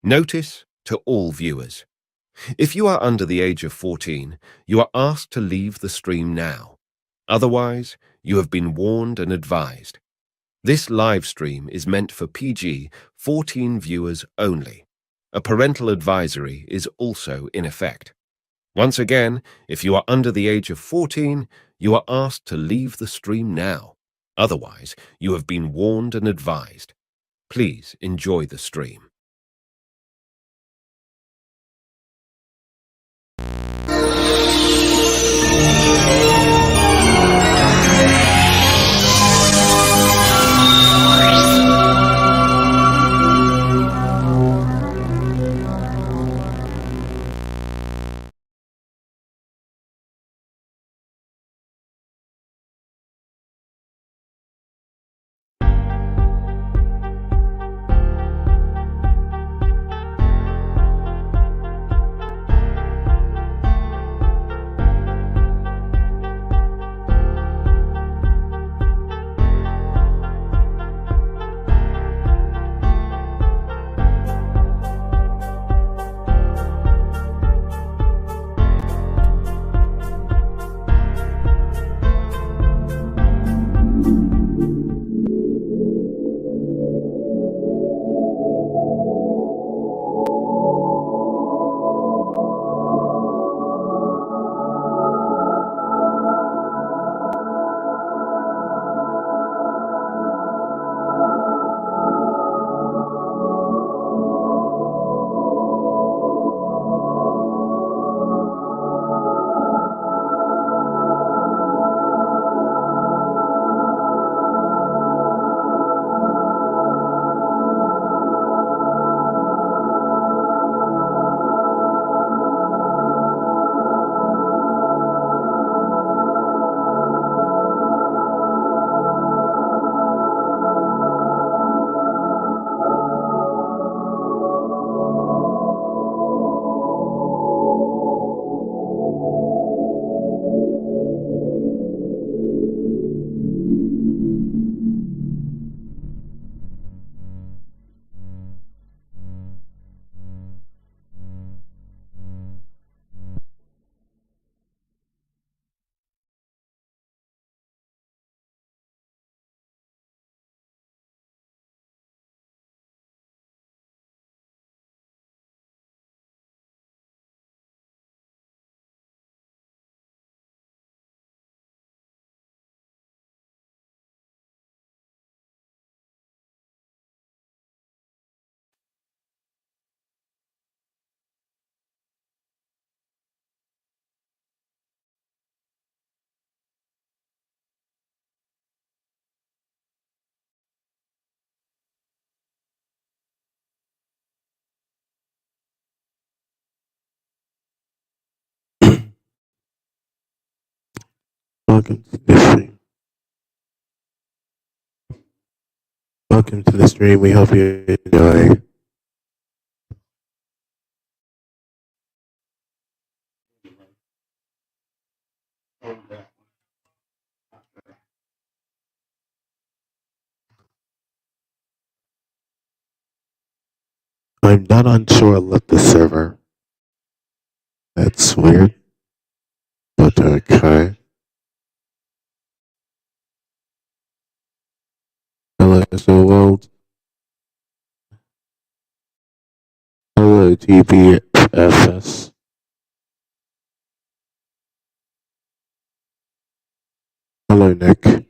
Notice to all viewers. If you are under the age of 14, you are asked to leave the stream now. Otherwise, you have been warned and advised. This live stream is meant for PG-14 viewers only. A parental advisory is also in effect. Once again, if you are under the age of 14, you are asked to leave the stream now. Otherwise, you have been warned and advised. Please enjoy the stream. Welcome to the stream. Welcome to the stream. We hope you enjoy. I'm not unsure of the server. That's weird, but okay. Hello, so world. Hello, TBFS. Hello, Nick.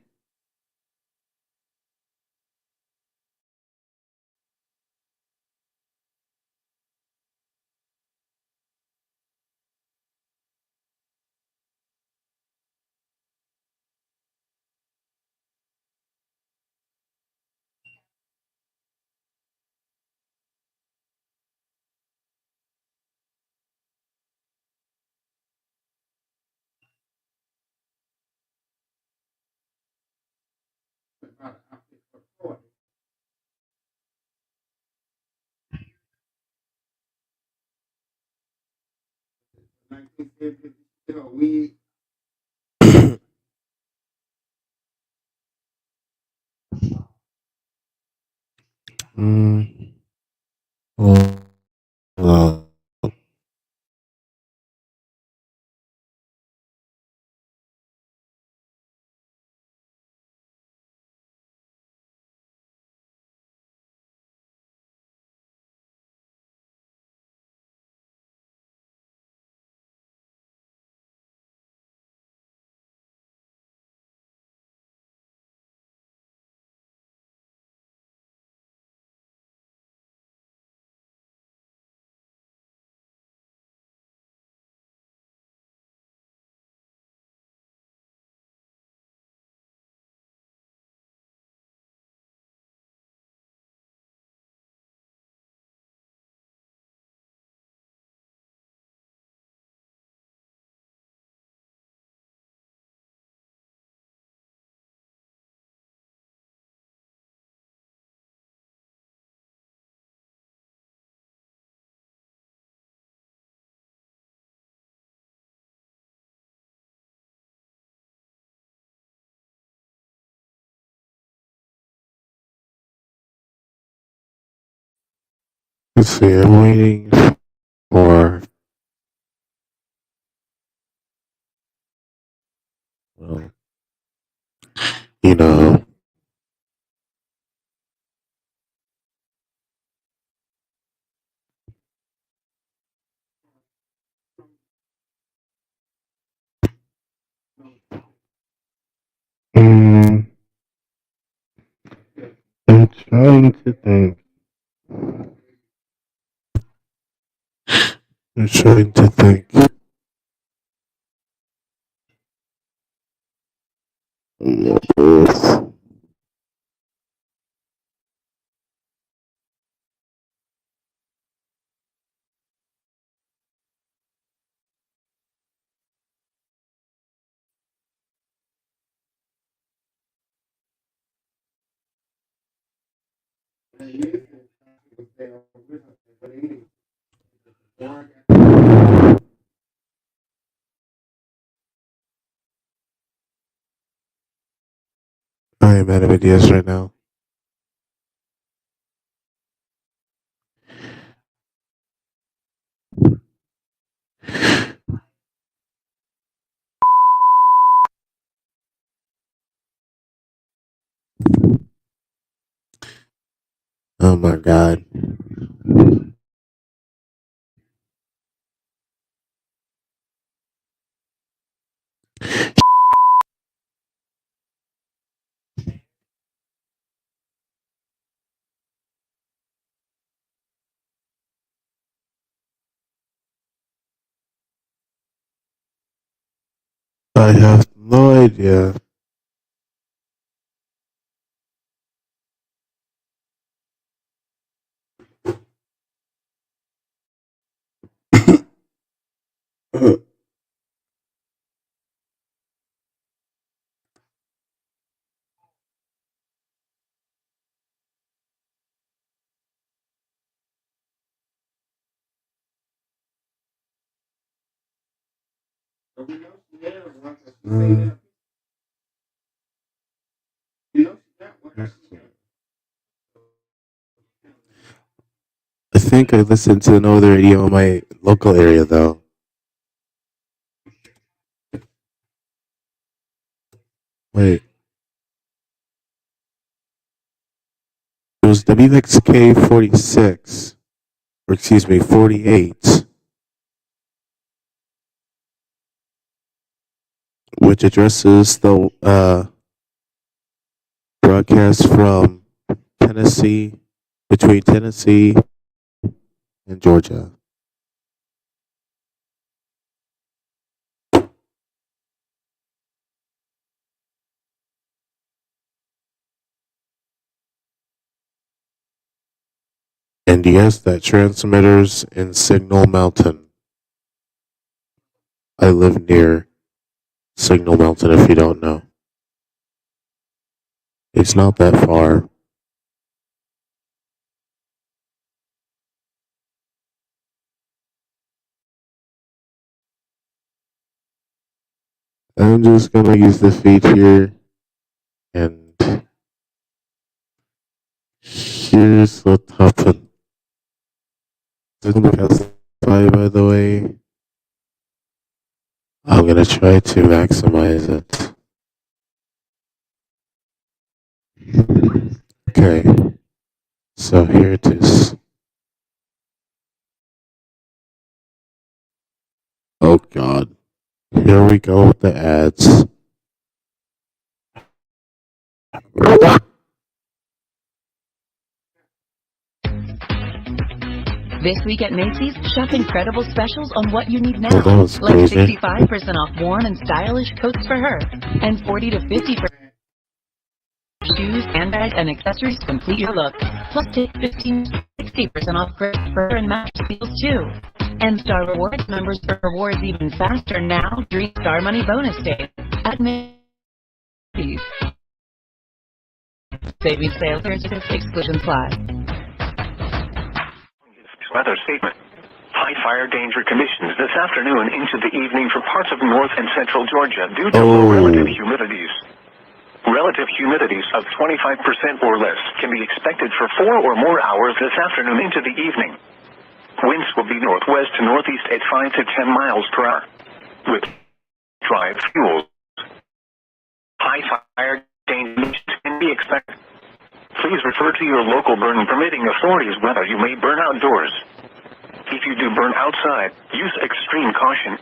mm, well, Let's see, I'm waiting for, well, you know, mm, I'm trying to think. I'm trying to think. Yes. I am out of ideas right now. Oh my god. I have no idea. Mm, I think I listened to no other radio in my local area though. Wait, it was WXK 46, or excuse me, 48, which addresses the broadcast from Tennessee, between Tennessee and Georgia. And yes, that transmitters in Signal Mountain. I live near Signal Mountain if you don't know. It's not that far. I'm just gonna use the feed here, and here's what happened. By the way, I'm gonna try to maximize it. Okay, so here it is. Oh god. Here we go with the ads. This week at Macy's, shop incredible specials on what you need now. Oh, that was Like crazy. 65% off warm and stylish coats for her, and 40 to 50% shoes, handbags, and accessories to complete your look. Plus take 15 to 60% off for her and match deals too. And Star Rewards members earn rewards even faster now during Star Money Bonus Day at Macy's. Savings sales exclusion apply. Weather statement. High fire danger conditions this afternoon into the evening for parts of north and central Georgia due to low relative humidities. Relative humidities of 25% or less can be expected for 4 or more hours this afternoon into the evening. Winds will be northwest to northeast at 5 to 10 miles per hour. With drive fuels, high fire danger can be expected. Please refer to your local burn permitting authorities whether you may burn outdoors. If you do burn outside, use extreme caution.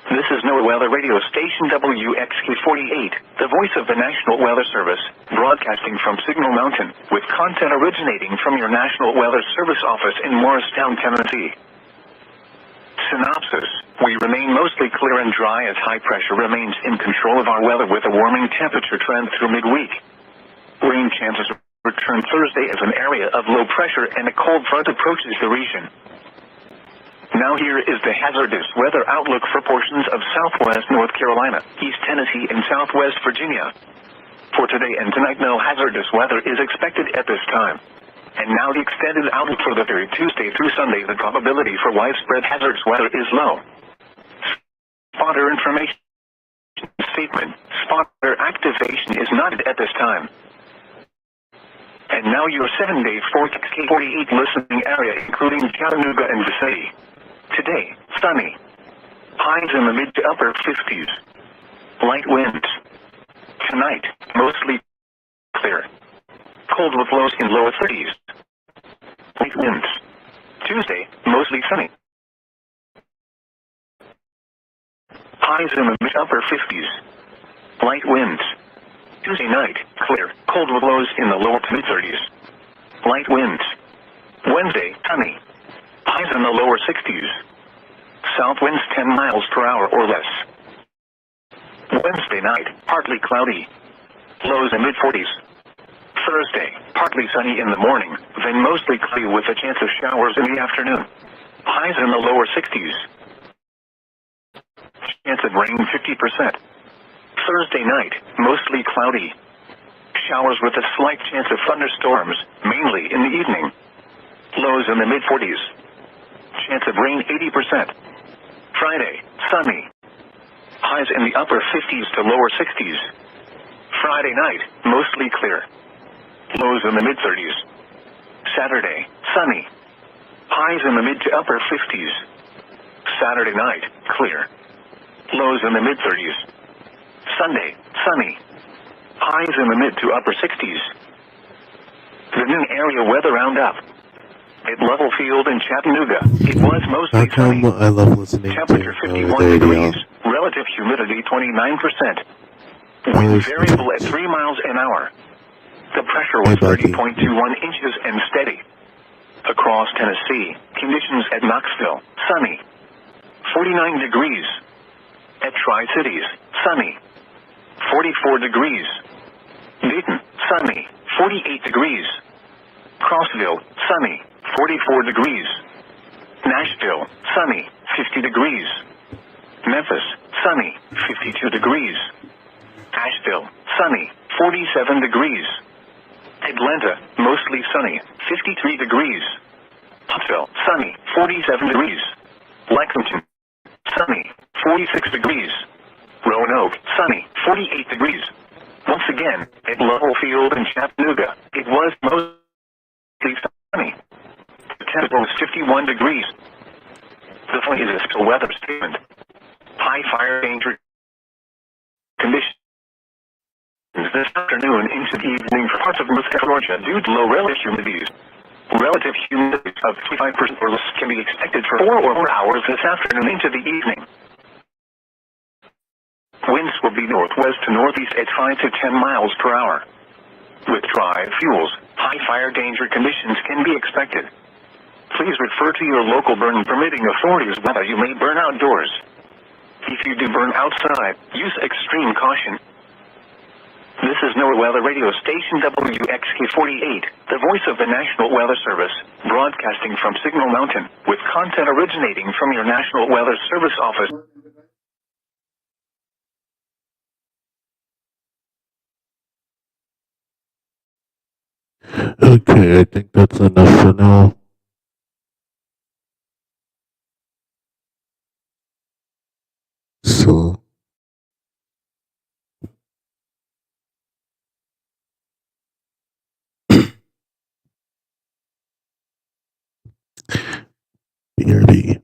This is NOAA Weather Radio Station WXK48, the voice of the National Weather Service, broadcasting from Signal Mountain, with content originating from your National Weather Service office in Morristown, Tennessee. Synopsis: we remain mostly clear and dry as high pressure remains in control of our weather with a warming temperature trend through midweek. Rain chances return Thursday as an area of low pressure and a cold front approaches the region. Now here is the hazardous weather outlook for portions of southwest North Carolina, East Tennessee, and southwest Virginia. For today and tonight, no hazardous weather is expected at this time. And now the extended outlook for the period Tuesday through Sunday. The probability for widespread hazardous weather is low. Spotter information statement. Spotter activation is not at this time. And now your 7-day forecast K48 listening area, including Chattanooga and Vicinity. Today, sunny. Highs in the mid to upper 50s. Light winds. Tonight, mostly clear. Cold with lows in lower 30s. Light winds. Tuesday, mostly sunny. Highs in the mid to upper 50s. Light winds. Tuesday night, clear. Cold with lows in the lower to mid 30s. Light winds. Wednesday, sunny. Highs in the lower 60s. South winds 10 miles per hour or less. Wednesday night, partly cloudy. Lows in mid-40s. Thursday, partly sunny in the morning, then mostly cloudy with a chance of showers in the afternoon. Highs in the lower 60s. Chance of rain 50%. Thursday night, mostly cloudy. Showers with a slight chance of thunderstorms, mainly in the evening. Lows in the mid-40s. Chance of rain 80%. Friday, sunny. Highs in the upper 50s to lower 60s. Friday night, mostly clear. Lows in the mid-30s. Saturday, sunny. Highs in the mid to upper 50s. Saturday night, clear. Lows in the mid-30s. Sunday, sunny. Highs in the mid to upper 60s. The noon area weather roundup. At Level Field in Chattanooga, it was How mostly sunny. come I love listening Temperature to 51 the degrees. radio? Relative humidity 29%. Wind Always variable at nice. 3 miles an hour. The pressure Hey, was buddy. 30.21 inches and steady. Across Tennessee, conditions at Knoxville, sunny. 49 degrees. At Tri-Cities, sunny. 44 degrees. Dayton, sunny. 48 degrees. Crossville, sunny. 44 degrees. Nashville, sunny. 50 degrees. Memphis, sunny. 52 degrees. Asheville, sunny. 47 degrees. Atlanta, mostly sunny. 53 degrees. Huntsville, sunny. 47 degrees. Lexington, sunny. 46 degrees. Roanoke, sunny. 48 degrees. Once again, at Level Field in Chattanooga, it was mostly sunny. The temperature was 51 degrees. The following is a still weather statement. High fire danger conditions this afternoon into the evening for parts of North Georgia due to low relative humidities. Relative humidity of 25% or less can be expected for 4 or more hours this afternoon into the evening. Winds will be northwest to northeast at 5 to 10 miles per hour. With dry fuels, high fire danger conditions can be expected. Please refer to your local burn permitting authorities whether you may burn outdoors. If you do burn outside, use extreme caution. This is NOAA Weather Radio Station WXK48, the voice of the National Weather Service, broadcasting from Signal Mountain, with content originating from your National Weather Service office. Okay, I think that's enough for now. So, 40.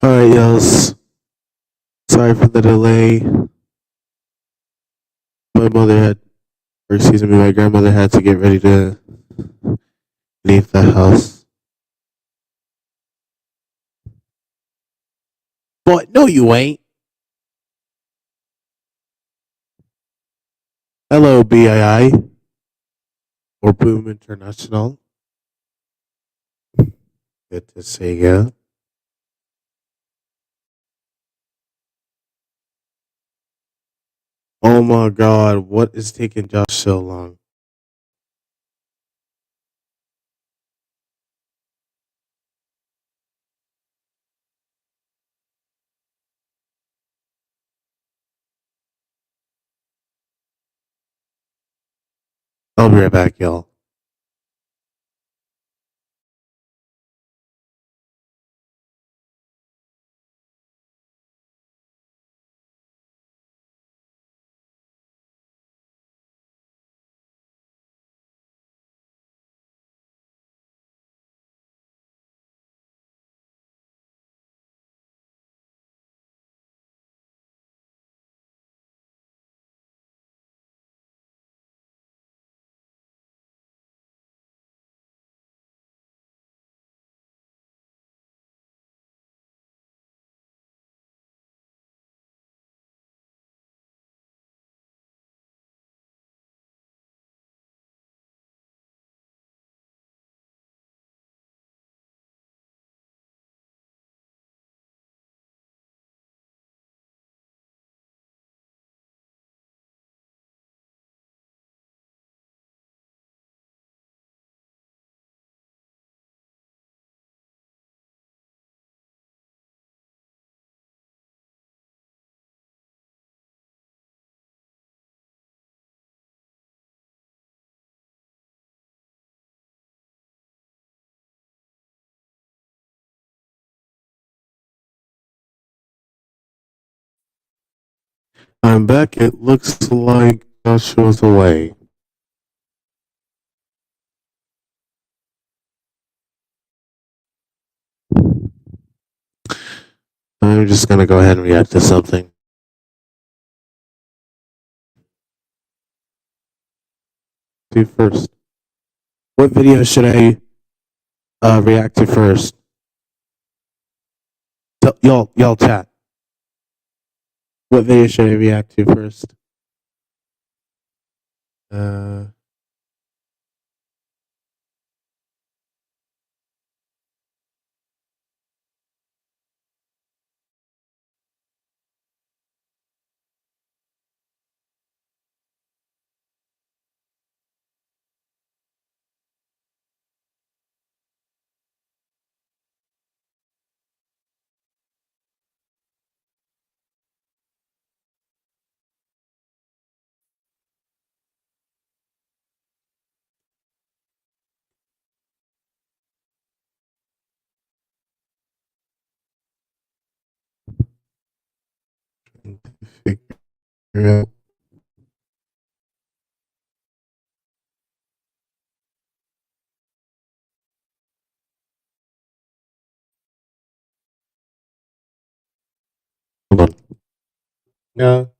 Alright, yos. Sorry for the delay. My mother had, or excuse me, my grandmother had to get ready to leave the house. But no, you ain't. Hello, BII, or Boom International. Good to see you. Oh my god, what is taking Josh so long? I'll be right back, y'all. I'm back. It looks like Joshua's away. I'm just gonna go ahead and react to something. Do first. What video should I react to first? Y'all chat. What video should I react to first? Uh, figure out. Hold on. No.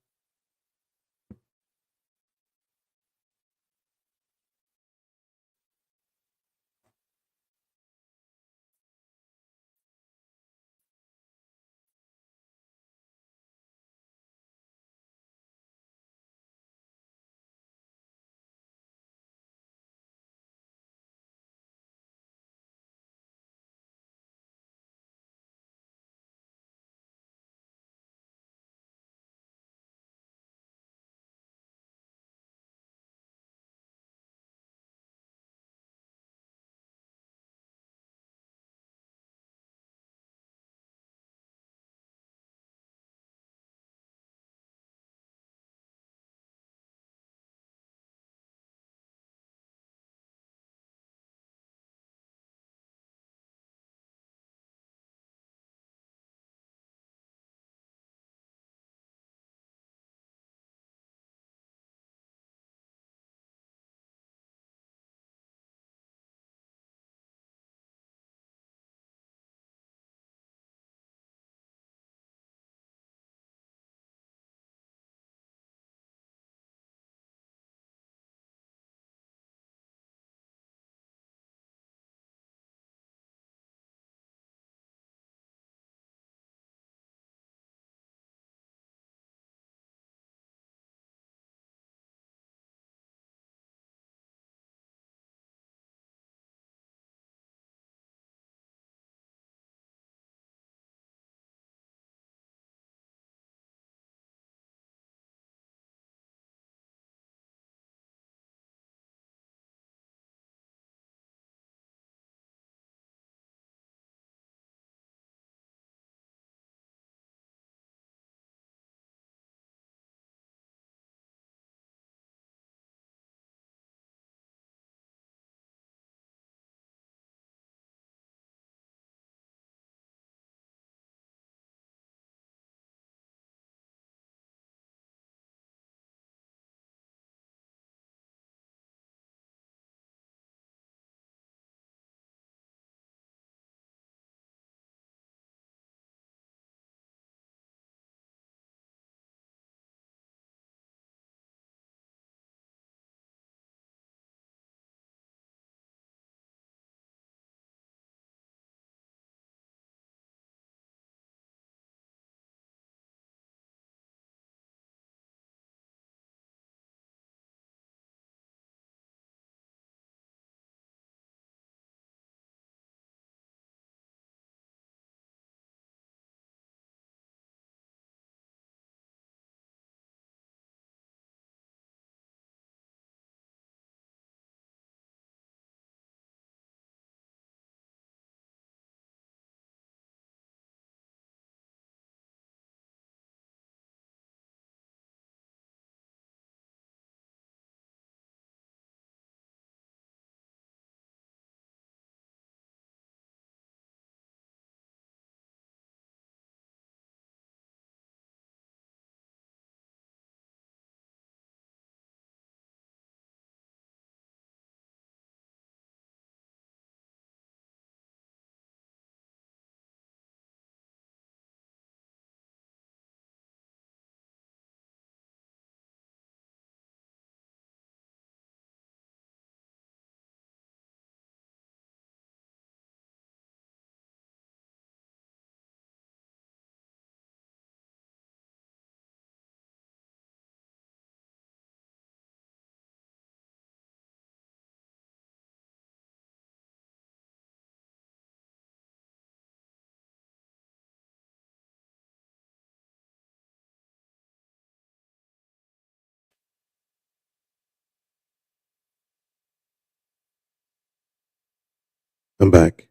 I'm back.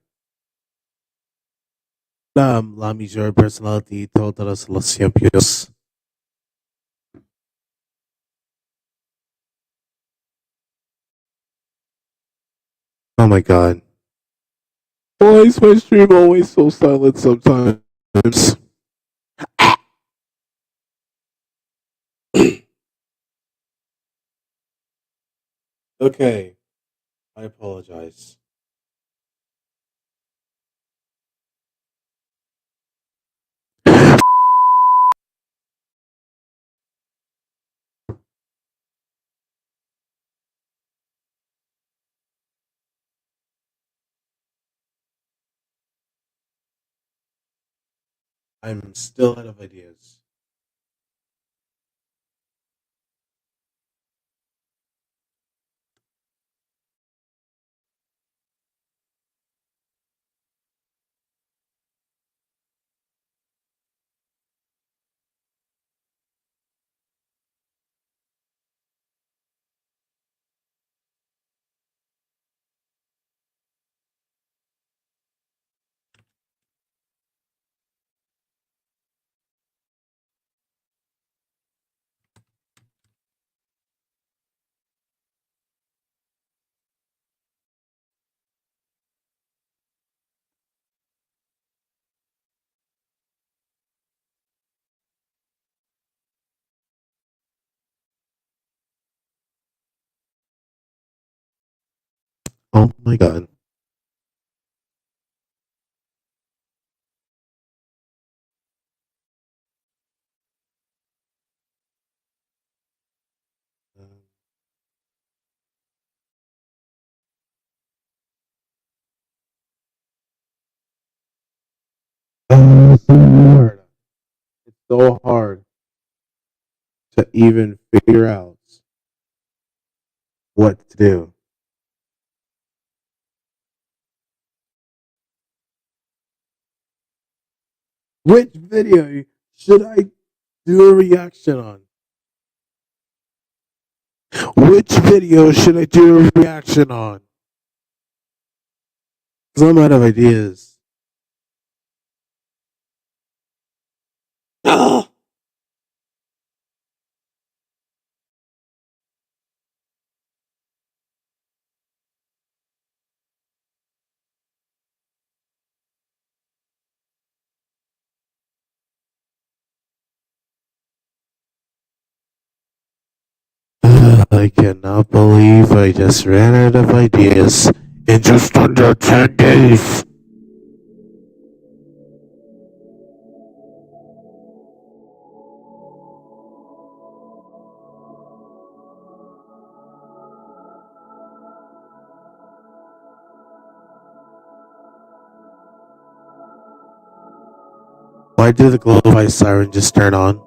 La mayor personality todos los tiempos. Oh my god. Why is my stream always so silent sometimes? Okay, I apologize. I'm still out of ideas. Oh my god. Oh, so hard. It's so hard to even figure out what to do. Which video should I do a reaction on? Which video should I do a reaction on? Because I'm out of ideas. Ah! I cannot believe I just ran out of ideas in just under 10 days. Why did the glow light siren just turn on?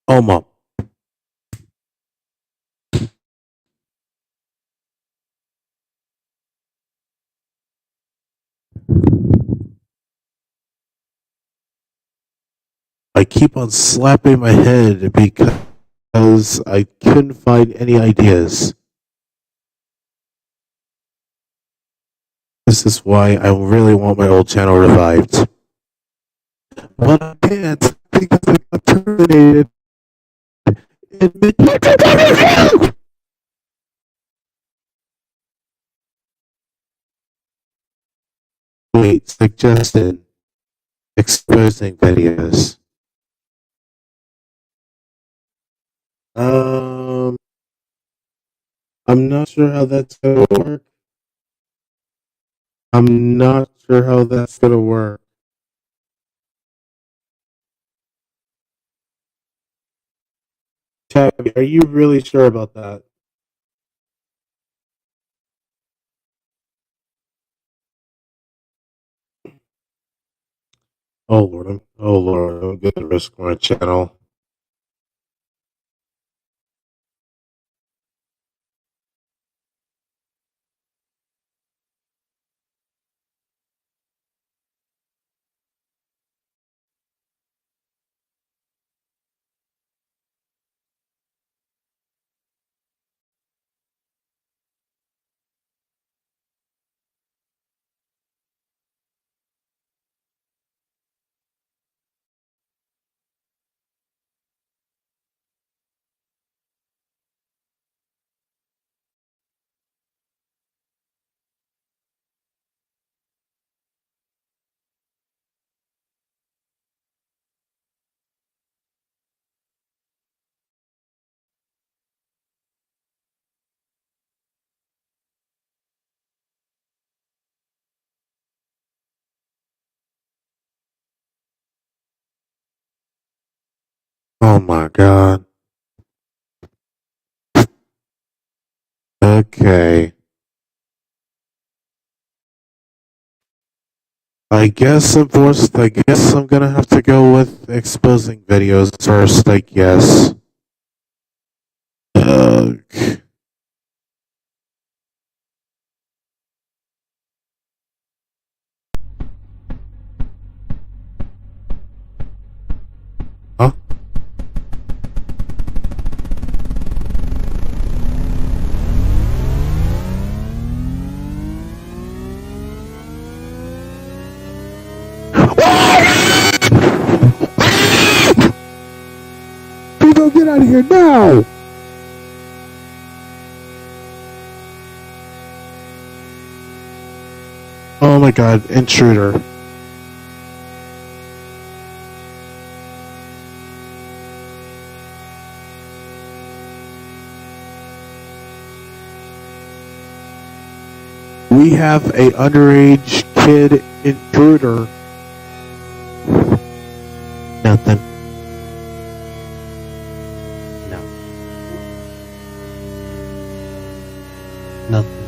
Oh, mom. I keep on slapping my head because I couldn't find any ideas. This is why I really want my old channel revived. But I can't because I got terminated in mid-2022! Wait, suggested exposing videos. Um, I'm not sure how that's gonna work. I'm not sure how that's gonna work. Tabby, are you really sure about that? Oh Lord, I'm gonna risk my channel. Oh my God. Okay. I guess I'm gonna have to go with exposing videos first, I guess. Ugh. Huh? People, get out of here now! Oh my God, intruder. We have a underage kid intruder. Nothing. No. Nothing.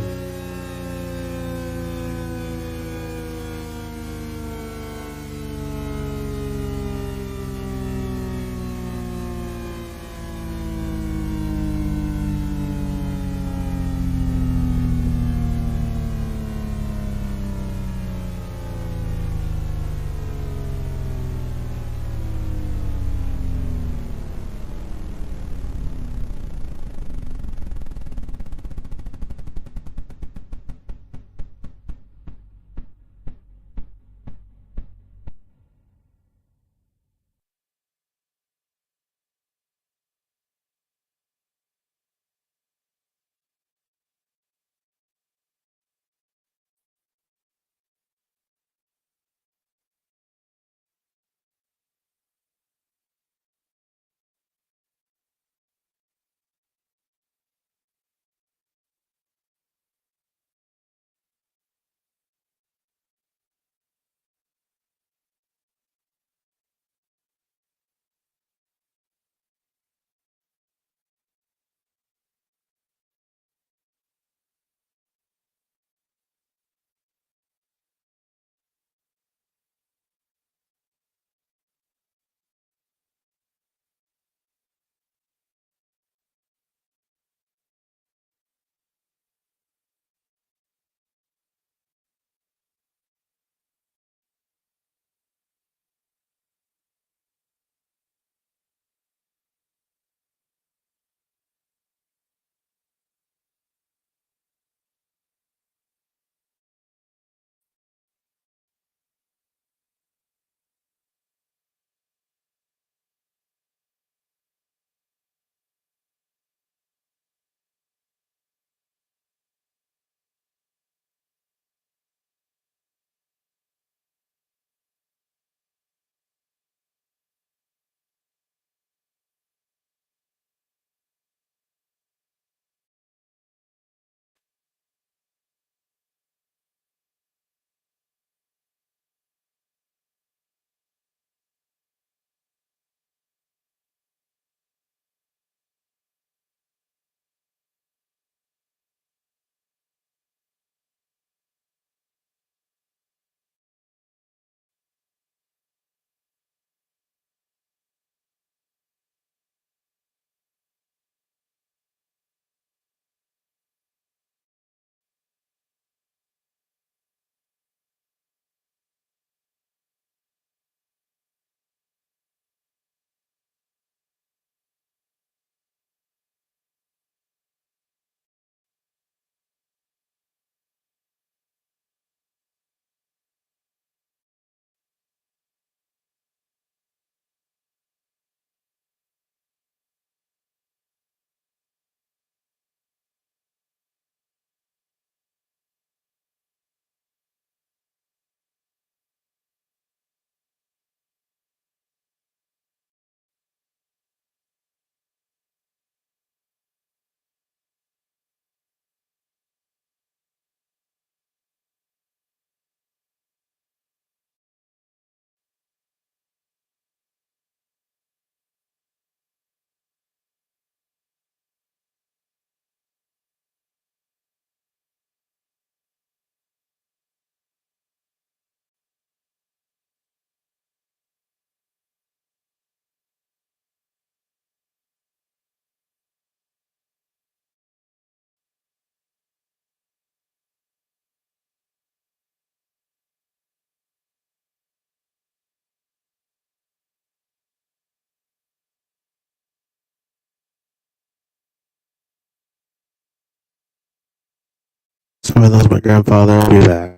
Somebody lost my grandfather. I'll be back.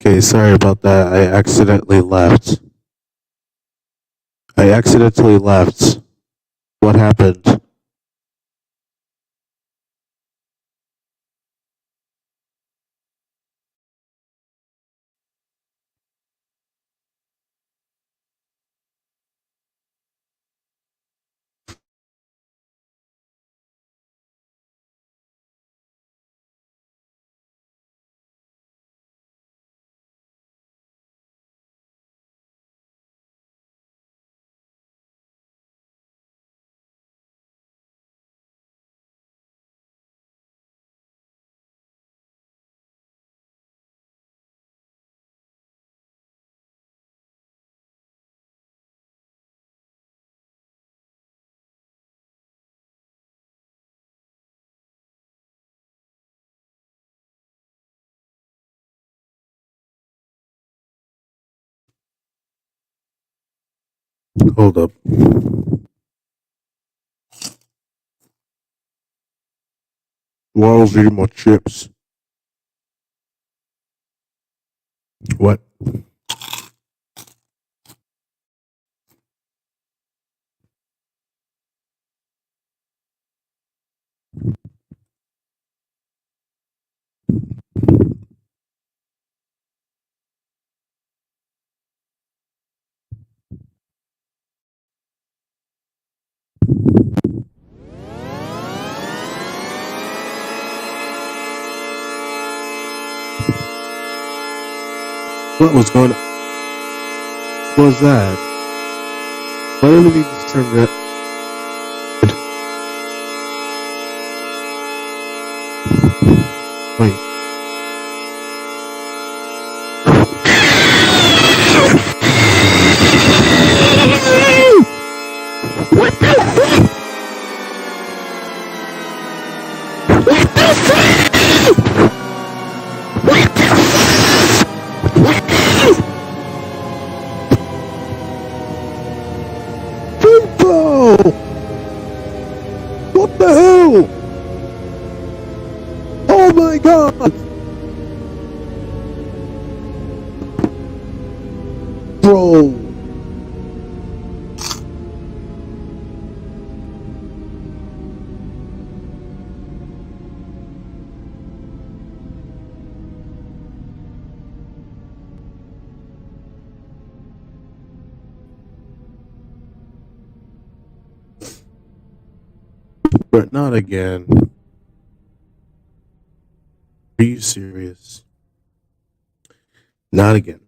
Okay, sorry about that. I accidentally left. What happened? Hold up. While I was eating my chips. What? What was going on? What was that? Why do we need to turn red? Wait. Bro! What the hell? Oh my god! Bro! But not again. Are you serious? Not again.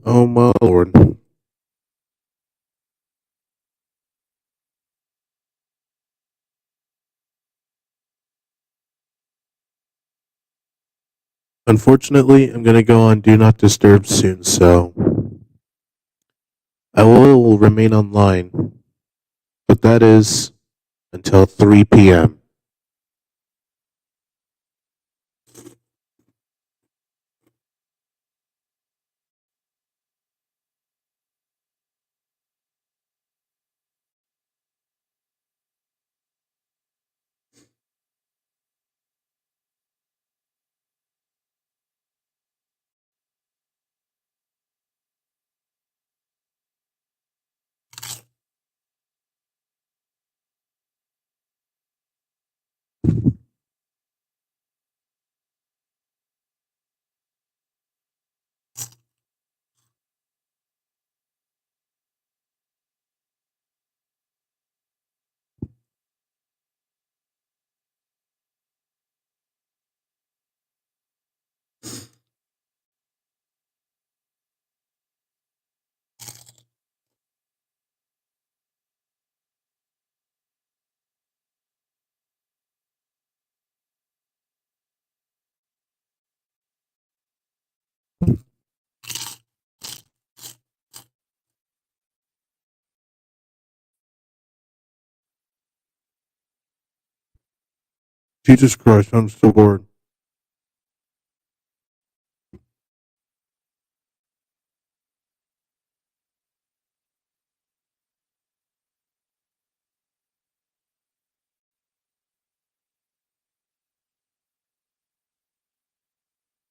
Oh my lord. Unfortunately, I'm gonna go on Do Not Disturb soon, so I will remain online. But that is until 3 p.m. Jesus Christ, I'm so bored.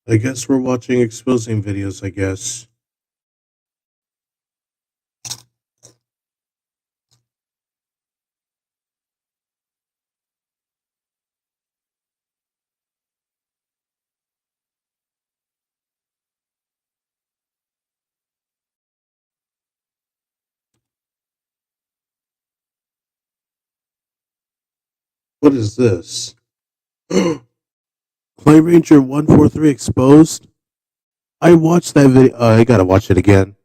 I guess we're watching exposing videos, I guess. What is this? Play Ranger 143 exposed? I watched that video. I gotta watch it again.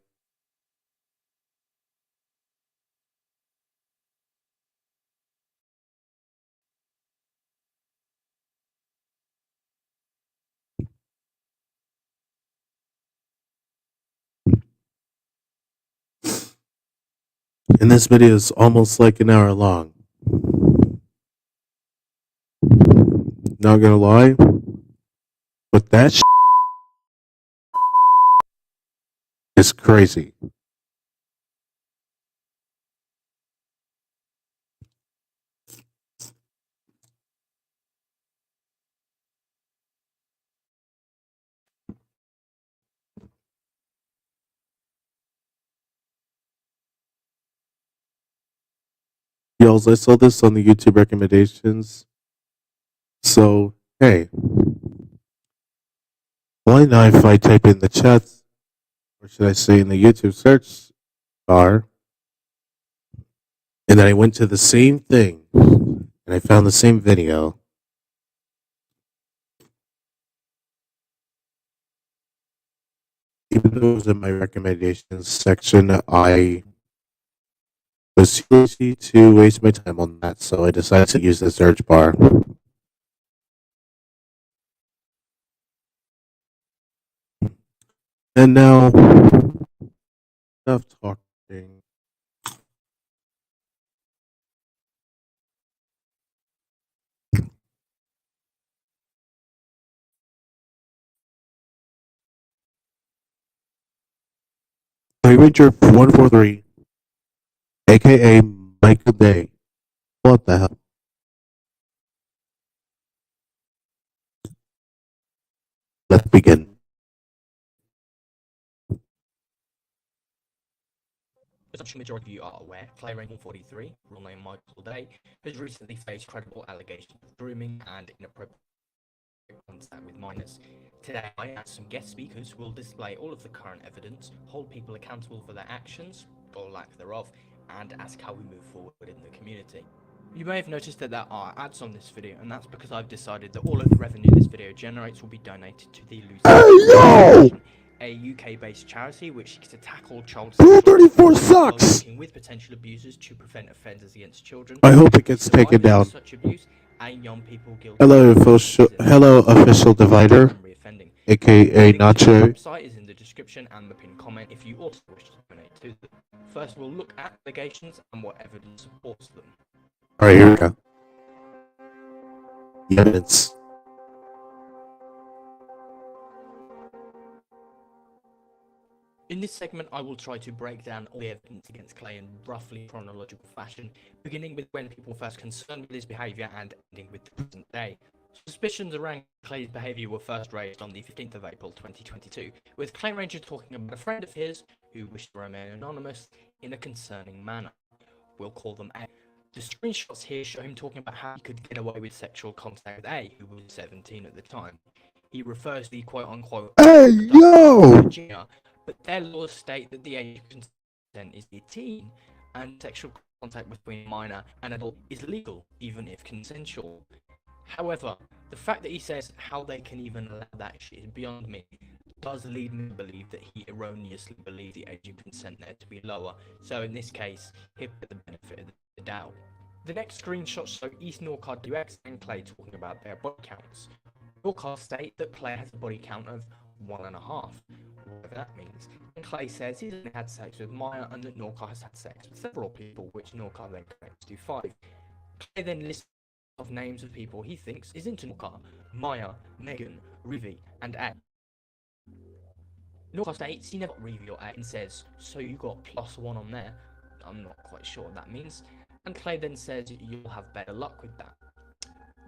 And this video is almost like an hour long. Not gonna lie, but that is crazy. Y'all, I saw this on the YouTube recommendations. So, hey, why not if I type in the chat, or should I say in the YouTube search bar, and then I went to the same thing, and I found the same video. Even though it was in my recommendations section, I was lazy to waste my time on that, so I decided to use the search bar. And now, enough talking. Ranger 143, aka Michael Day. What the hell? Let's begin. As I'm sure majority of you are aware, player rank 143, real name Michael Day, has recently faced credible allegations of grooming and inappropriate contact with minors. Today, I and some guest speakers will display all of the current evidence, hold people accountable for their actions, or lack thereof, and ask how we move forward in the community. You may have noticed that there are ads on this video, and that's because I've decided that all of the revenue this video generates will be donated to the Foundation, a UK-based charity which seeks to tackle child sexual 34 abuse while sucks! working with potential abusers to prevent offenders against children. I hope it gets Survivors taken of down. Such abuse and young people guilty Hello, of hello, official divider, and reoffending. aka The link to Nacho. the website is in the description and the pinned comment if you also wish to donate to them. First, we'll look at allegations and what evidence supports them. All right, here we go. The evidence. In this segment, I will try to break down all the evidence against Clay in roughly chronological fashion, beginning with when people were first concerned with his behaviour and ending with the present day. Suspicions around Clay's behaviour were first raised on the 15th of April 2022, with Clay Ranger talking about a friend of his who wished to remain anonymous in a concerning manner. We'll call them A. The screenshots here show him talking about how he could get away with sexual contact with A, who was 17 at the time. He refers to the quote-unquote Hey, yo! Virginia, but their laws state that the age of consent is 18, and sexual contact between a minor and adult is legal, even if consensual. However, the fact that he says how they can even allow that shit is beyond me. Does lead me to believe that he erroneously believed the age of consent there to be lower, so in this case, he'll get the benefit of the doubt. The next screenshots show East Norcard UX and Clay talking about their body counts. Norcard state that Clay has a body count of 1.5, whatever that means, and Clay says he's only had sex with Maya and that Norcard has had sex with several people, which Norcard then claims to 5. Clay then lists of names of people he thinks is into Norcar: Maya, Megan, Rivi, and A. Norcar states he never got Rivi or A and says, so you got +1 on there. I'm not quite sure what that means. And Clay then says you'll have better luck with that.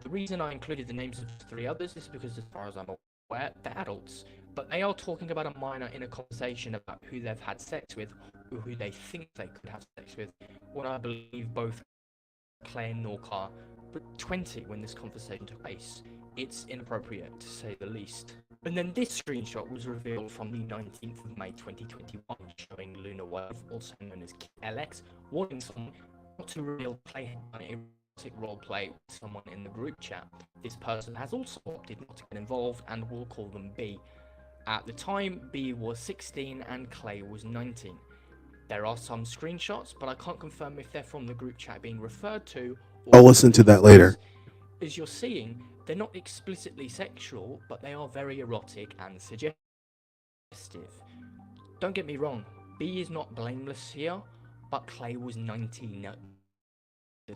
The reason I included the names of 3 others is because, as far as I'm aware, they're adults, but they are talking about a minor in a conversation about who they've had sex with, or who they think they could have sex with, when I believe both Clay and Norcar were 20 when this conversation took place. It's inappropriate, to say the least. And then this screenshot was revealed from the 19th of May 2021, showing Luna Wave, also known as LX, warning someone not to reveal Clay had done erotic roleplay with someone in the group chat. This person has also opted not to get involved, and we'll call them B. At the time, B was 16 and Clay was 19. There are some screenshots, but I can't confirm if they're from the group chat being referred to, or I'll listen to that later. as you're seeing, they're not explicitly sexual, but they are very erotic and suggestive. Don't get me wrong, B is not blameless here, but Clay was 19 at the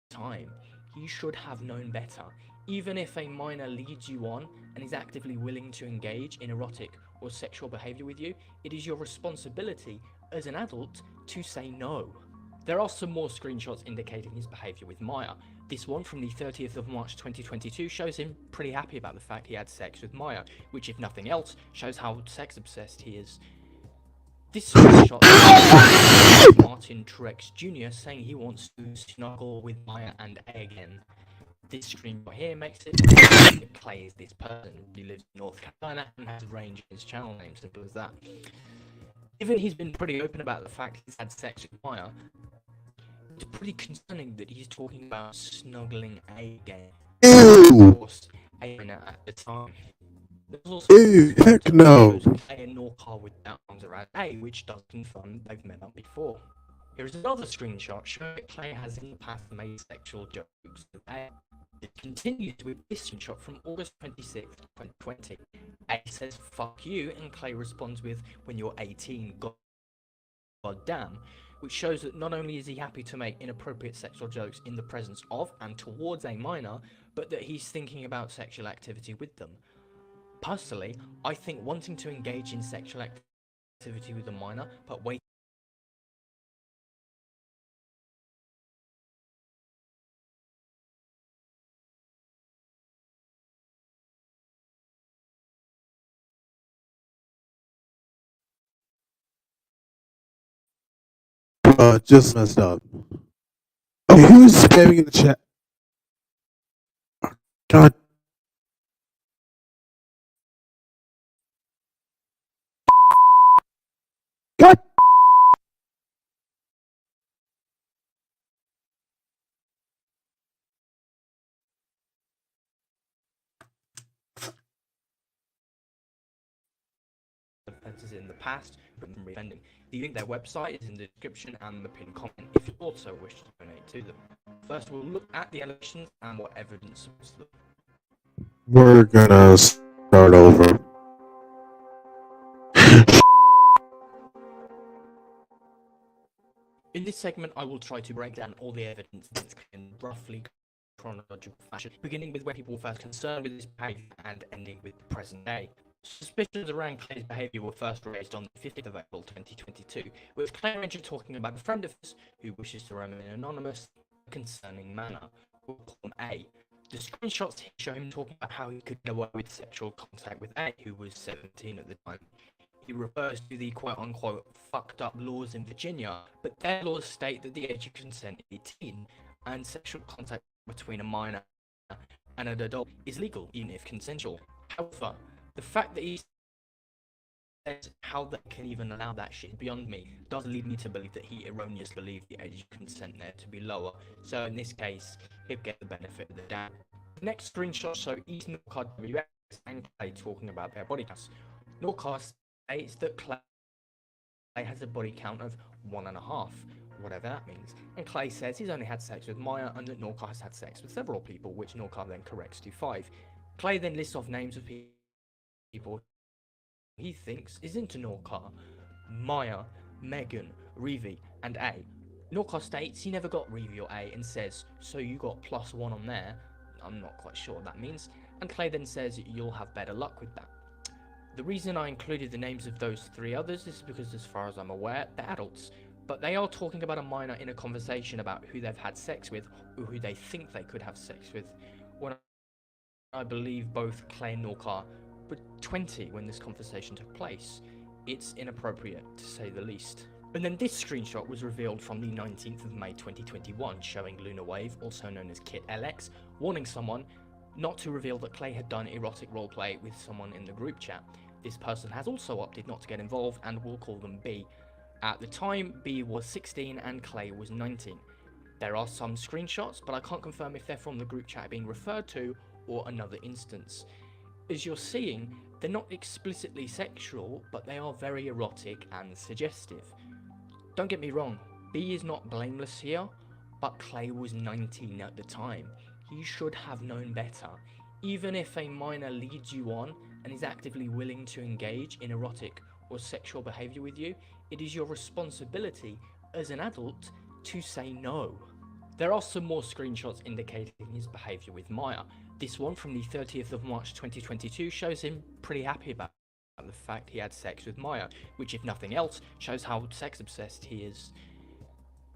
time. He should have known better. Even if a minor leads you on and is actively willing to engage in erotic or sexual behaviour with you, it is your responsibility as an adult to say no. There are some more screenshots indicating his behaviour with Maya. This one from the 30th of March 2022 shows him pretty happy about the fact he had sex with Maya, which, if nothing else, shows how sex obsessed he is. This screenshot is Martin Truex Jr. saying he wants to snuggle with Maya and A again. This screenshot here makes it clear that Clay is this person. He lives in North Carolina and has a range in his channel name, simple as that. Given he's been pretty open about the fact he's had sex with Maya, it's pretty concerning that he's talking about snuggling A again. Ew! Of course, A at the time. There's also Ew, heck no. Clay and Norcar with their arms around A, which does confirm they've met up before. Here is another screenshot showing that Clay has in the past made sexual jokes with A. It continues with this screenshot from August 26, 2020. A says, fuck you, and Clay responds with, when you're 18, god damn, which shows that not only is he happy to make inappropriate sexual jokes in the presence of and towards a minor, but that he's thinking about sexual activity with them. Personally, I think wanting to engage in sexual activity with a minor, but waiting Just messed up. Okay, who's spamming in the chat? God. God. offences in the past from reoffending. The link to their website is in the description and the pinned comment if you also wish to donate to them. First, we'll look at the elections and what evidence supports them. We're gonna start over. In this segment, I will try to break down all the evidence in roughly chronological fashion, beginning with where people were first concerned with this behaviour and ending with the present day. Suspicions around Clay's behaviour were first raised on the 15th of April 2022, with Clay mentioned talking about a friend of his who wishes to remain anonymous in a concerning manner. We'll call him A. The screenshots here show him talking about how he could get away with sexual contact with A, who was 17 at the time. He refers to the quote-unquote fucked up laws in Virginia, but their laws state that the age of consent is 18, and sexual contact between a minor and an adult is legal, even if consensual. However, the fact that he says how they can even allow that shit beyond me does lead me to believe that he erroneously believed the age of consent there to be lower, so in this case, he'll get the benefit of the doubt. The next screenshot show East Norcar WX and Clay talking about their body counts. Norcar states that Clay has a body count of 1.5, whatever that means, and Clay says he's only had sex with Maya and that Norcar has had sex with several people, which Norcar then corrects to 5. Clay then lists off names of people he thinks is into Norcar: Maya, Megan, Rivi, and A. Norcar states he never got reveal A and says, so you got +1 on there. I'm not quite sure what that means. And Clay then says, you'll have better luck with that. The reason I included the names of those 3 others is because, as far as I'm aware, they're adults. But they are talking about a minor in a conversation about who they've had sex with, or who they think they could have sex with, when I believe both Clay and Norcar were 20 when this conversation took place. It's inappropriate, to say the least. And then this screenshot was revealed from the 19th of May 2021, showing Luna Wave, also known as Kit LX, warning someone not to reveal that Clay had done erotic roleplay with someone in the group chat. This person has also opted not to get involved, and we'll call them B. At the time, B was 16 and Clay was 19. There are some screenshots, but I can't confirm if they're from the group chat being referred to or another instance. As you're seeing, they're not explicitly sexual, but they are very erotic and suggestive. Don't get me wrong, B is not blameless here, but Clay was 19 at the time. He should have known better. Even if a minor leads you on and is actively willing to engage in erotic or sexual behaviour with you, it is your responsibility as an adult to say no. There are some more screenshots indicating his behaviour with Maya. This one from the 30th of March 2022 shows him pretty happy about the fact he had sex with Maya, which, if nothing else, shows how sex obsessed he is.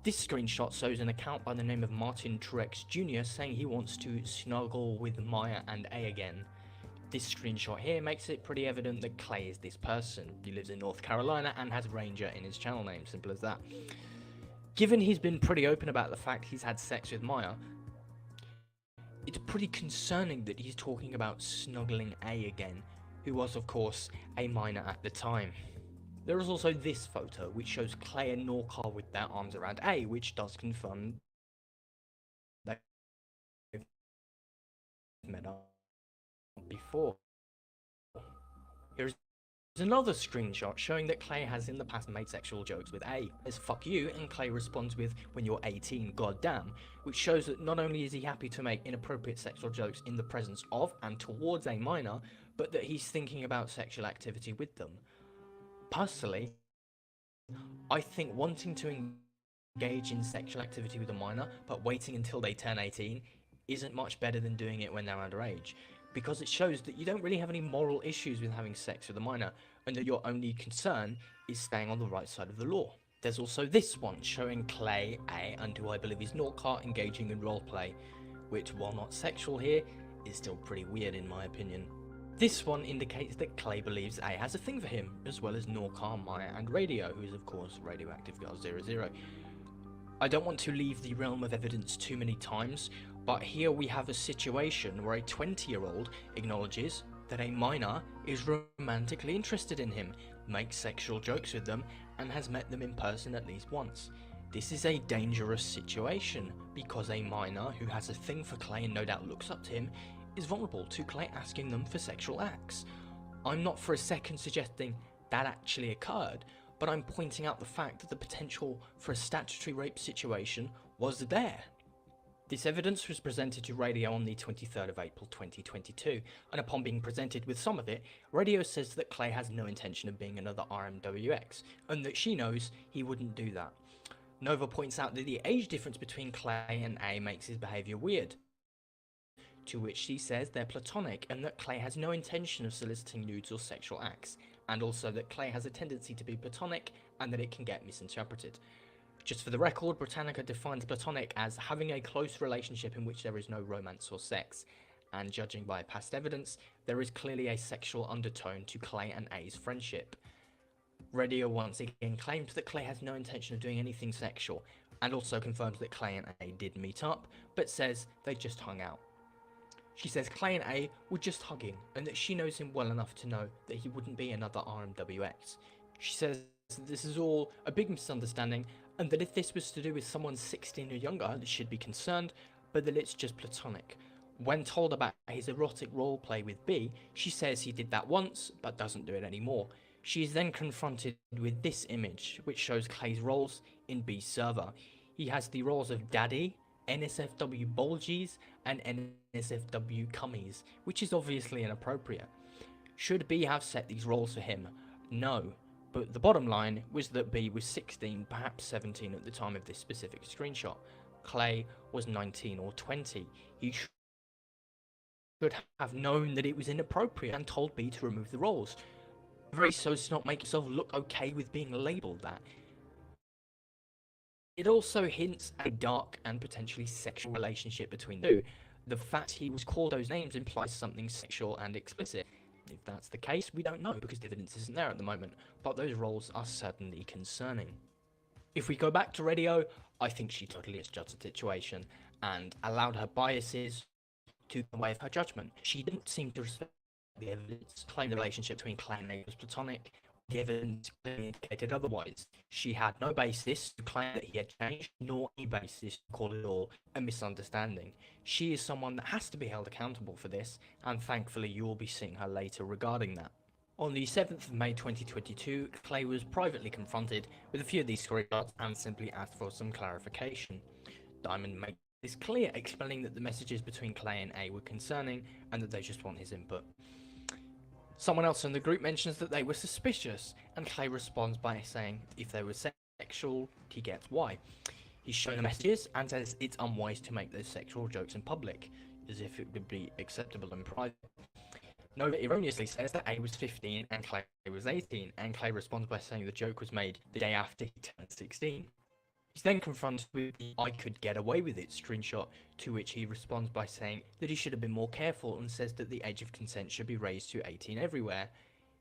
This screenshot shows an account by the name of Martin Truex Jr. saying he wants to snuggle with Maya and A again. This screenshot here makes it pretty evident that Clay is this person. He lives in North Carolina and has Ranger in his channel name, simple as that. Given he's been pretty open about the fact he's had sex with Maya, it's pretty concerning that he's talking about snuggling A again, who was of course a minor at the time. There is also this photo which shows Clay and Norcar with their arms around A, which does confirm they've met up before. Here's another screenshot showing that Clay has in the past made sexual jokes with A. As fuck you, and Clay responds with when you're 18, goddamn, which shows that not only is he happy to make inappropriate sexual jokes in the presence of and towards a minor, but that he's thinking about sexual activity with them. Personally, I think wanting to engage in sexual activity with a minor, but waiting until they turn 18, isn't much better than doing it when they're underage, because it shows that you don't really have any moral issues with having sex with a minor, and that your only concern is staying on the right side of the law. There's also this one showing Clay, A, and who I believe is Norcar, engaging in roleplay, which, while not sexual here, is still pretty weird in my opinion. This one indicates that Clay believes A has a thing for him, as well as Norcar, Maya, and Radio, who is of course Radioactive Girl 00. I don't want to leave the realm of evidence too many times, but here we have a situation where a 20-year-old acknowledges that a minor is romantically interested in him, makes sexual jokes with them, and has met them in person at least once. This is a dangerous situation, because a minor who has a thing for Clay and no doubt looks up to him is vulnerable to Clay asking them for sexual acts. I'm not for a second suggesting that actually occurred, but I'm pointing out the fact that the potential for a statutory rape situation was there. This evidence was presented to Radio on the 23rd of April 2022, and upon being presented with some of it, Radio says that Clay has no intention of being another RMWX, and that she knows he wouldn't do that. Nova points out that the age difference between Clay and A makes his behaviour weird, to which she says they're platonic and that Clay has no intention of soliciting nudes or sexual acts, and also that Clay has a tendency to be platonic and that it can get misinterpreted. Just for the record, Britannica defines platonic as having a close relationship in which there is no romance or sex, and judging by past evidence, there is clearly a sexual undertone to Clay and A's friendship. Radio once again claims that Clay has no intention of doing anything sexual, and also confirms that Clay and A did meet up, but says they just hung out. She says Clay and A were just hugging, and that she knows him well enough to know that he wouldn't be another RMWX. She says this is all a big misunderstanding, and that if this was to do with someone 16 or younger, she'd be concerned, but that it's just platonic. When told about his erotic roleplay with B, she says he did that once, but doesn't do it anymore. She is then confronted with this image, which shows Clay's roles in B's server. He has the roles of Daddy, NSFW Bulgies, and NSFW Cummies, which is obviously inappropriate. Should B have set these roles for him? No. But the bottom line was that B was 16, perhaps 17 at the time of this specific screenshot. Clay was 19 or 20. He should have known that it was inappropriate and told B to remove the rolls. Very so as to not make himself look okay with being labelled that. It also hints at a dark and potentially sexual relationship between the two. The fact he was called those names implies something sexual and explicit. If that's the case, we don't know because the evidence isn't there at the moment, but those roles are certainly concerning. If we go back to radio, I think she totally misjudged the situation and allowed her biases to get away with her judgment. She didn't seem to respect the evidence, claim the relationship between Clay and Nate was platonic. The evidence clearly indicated otherwise. She had no basis to claim that he had changed, nor any basis to call it all a misunderstanding. She is someone that has to be held accountable for this, and thankfully you will be seeing her later regarding that. On the 7th of May 2022, Clay was privately confronted with a few of these screenshots and simply asked for some clarification. Diamond made this clear, explaining that the messages between Clay and A were concerning and that they just want his input. Someone else in the group mentions that they were suspicious, and Clay responds by saying if they were sexual, he gets why. He's shown the messages and says it's unwise to make those sexual jokes in public, as if it would be acceptable in private. Nova erroneously says that A was 15 and Clay was 18, and Clay responds by saying the joke was made the day after he turned 16. He's then confronted with the "I could get away with it" screenshot, to which he responds by saying that he should have been more careful and says that the age of consent should be raised to 18 everywhere.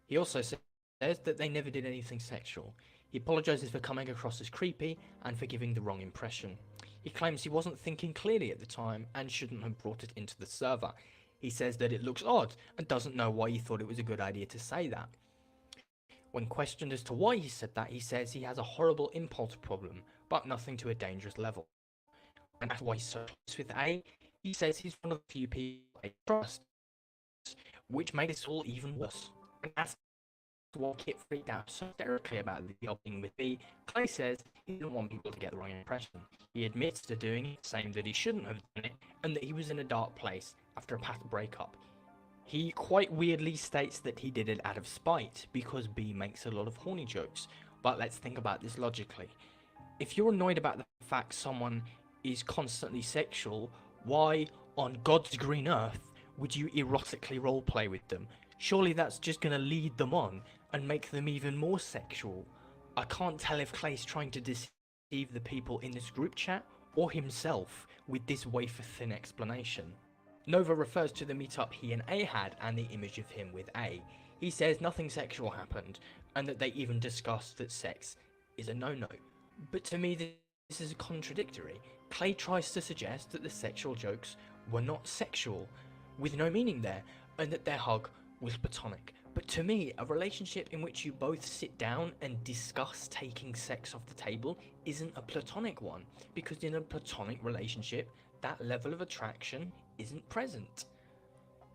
He also says that they never did anything sexual. He apologises for coming across as creepy and for giving the wrong impression. He claims he wasn't thinking clearly at the time and shouldn't have brought it into the server. He says that it looks odd and doesn't know why he thought it was a good idea to say that. When questioned as to why he said that, he says he has a horrible impulse problem, but nothing to a dangerous level. And that's why he's so close with A. He says he's one of the few people I trust, which made it all even worse. And that's why Kit freaked out so hysterically about the opting with B. Clay says he didn't want people to get the wrong impression. He admits to doing it, saying that he shouldn't have done it, and that he was in a dark place after a past breakup. He quite weirdly states that he did it out of spite, because B makes a lot of horny jokes. But let's think about this logically. If you're annoyed about the fact someone is constantly sexual, why, on God's green earth, would you erotically roleplay with them? Surely that's just going to lead them on and make them even more sexual. I can't tell if Clay's trying to deceive the people in this group chat or himself with this wafer-thin explanation. Nova refers to the meetup he and A had and the image of him with A. He says nothing sexual happened and that they even discussed that sex is a no-no. But to me this is contradictory. Clay tries to suggest that the sexual jokes were not sexual, with no meaning there, and that their hug was platonic. But to me, a relationship in which you both sit down and discuss taking sex off the table isn't a platonic one, because in a platonic relationship, that level of attraction isn't present.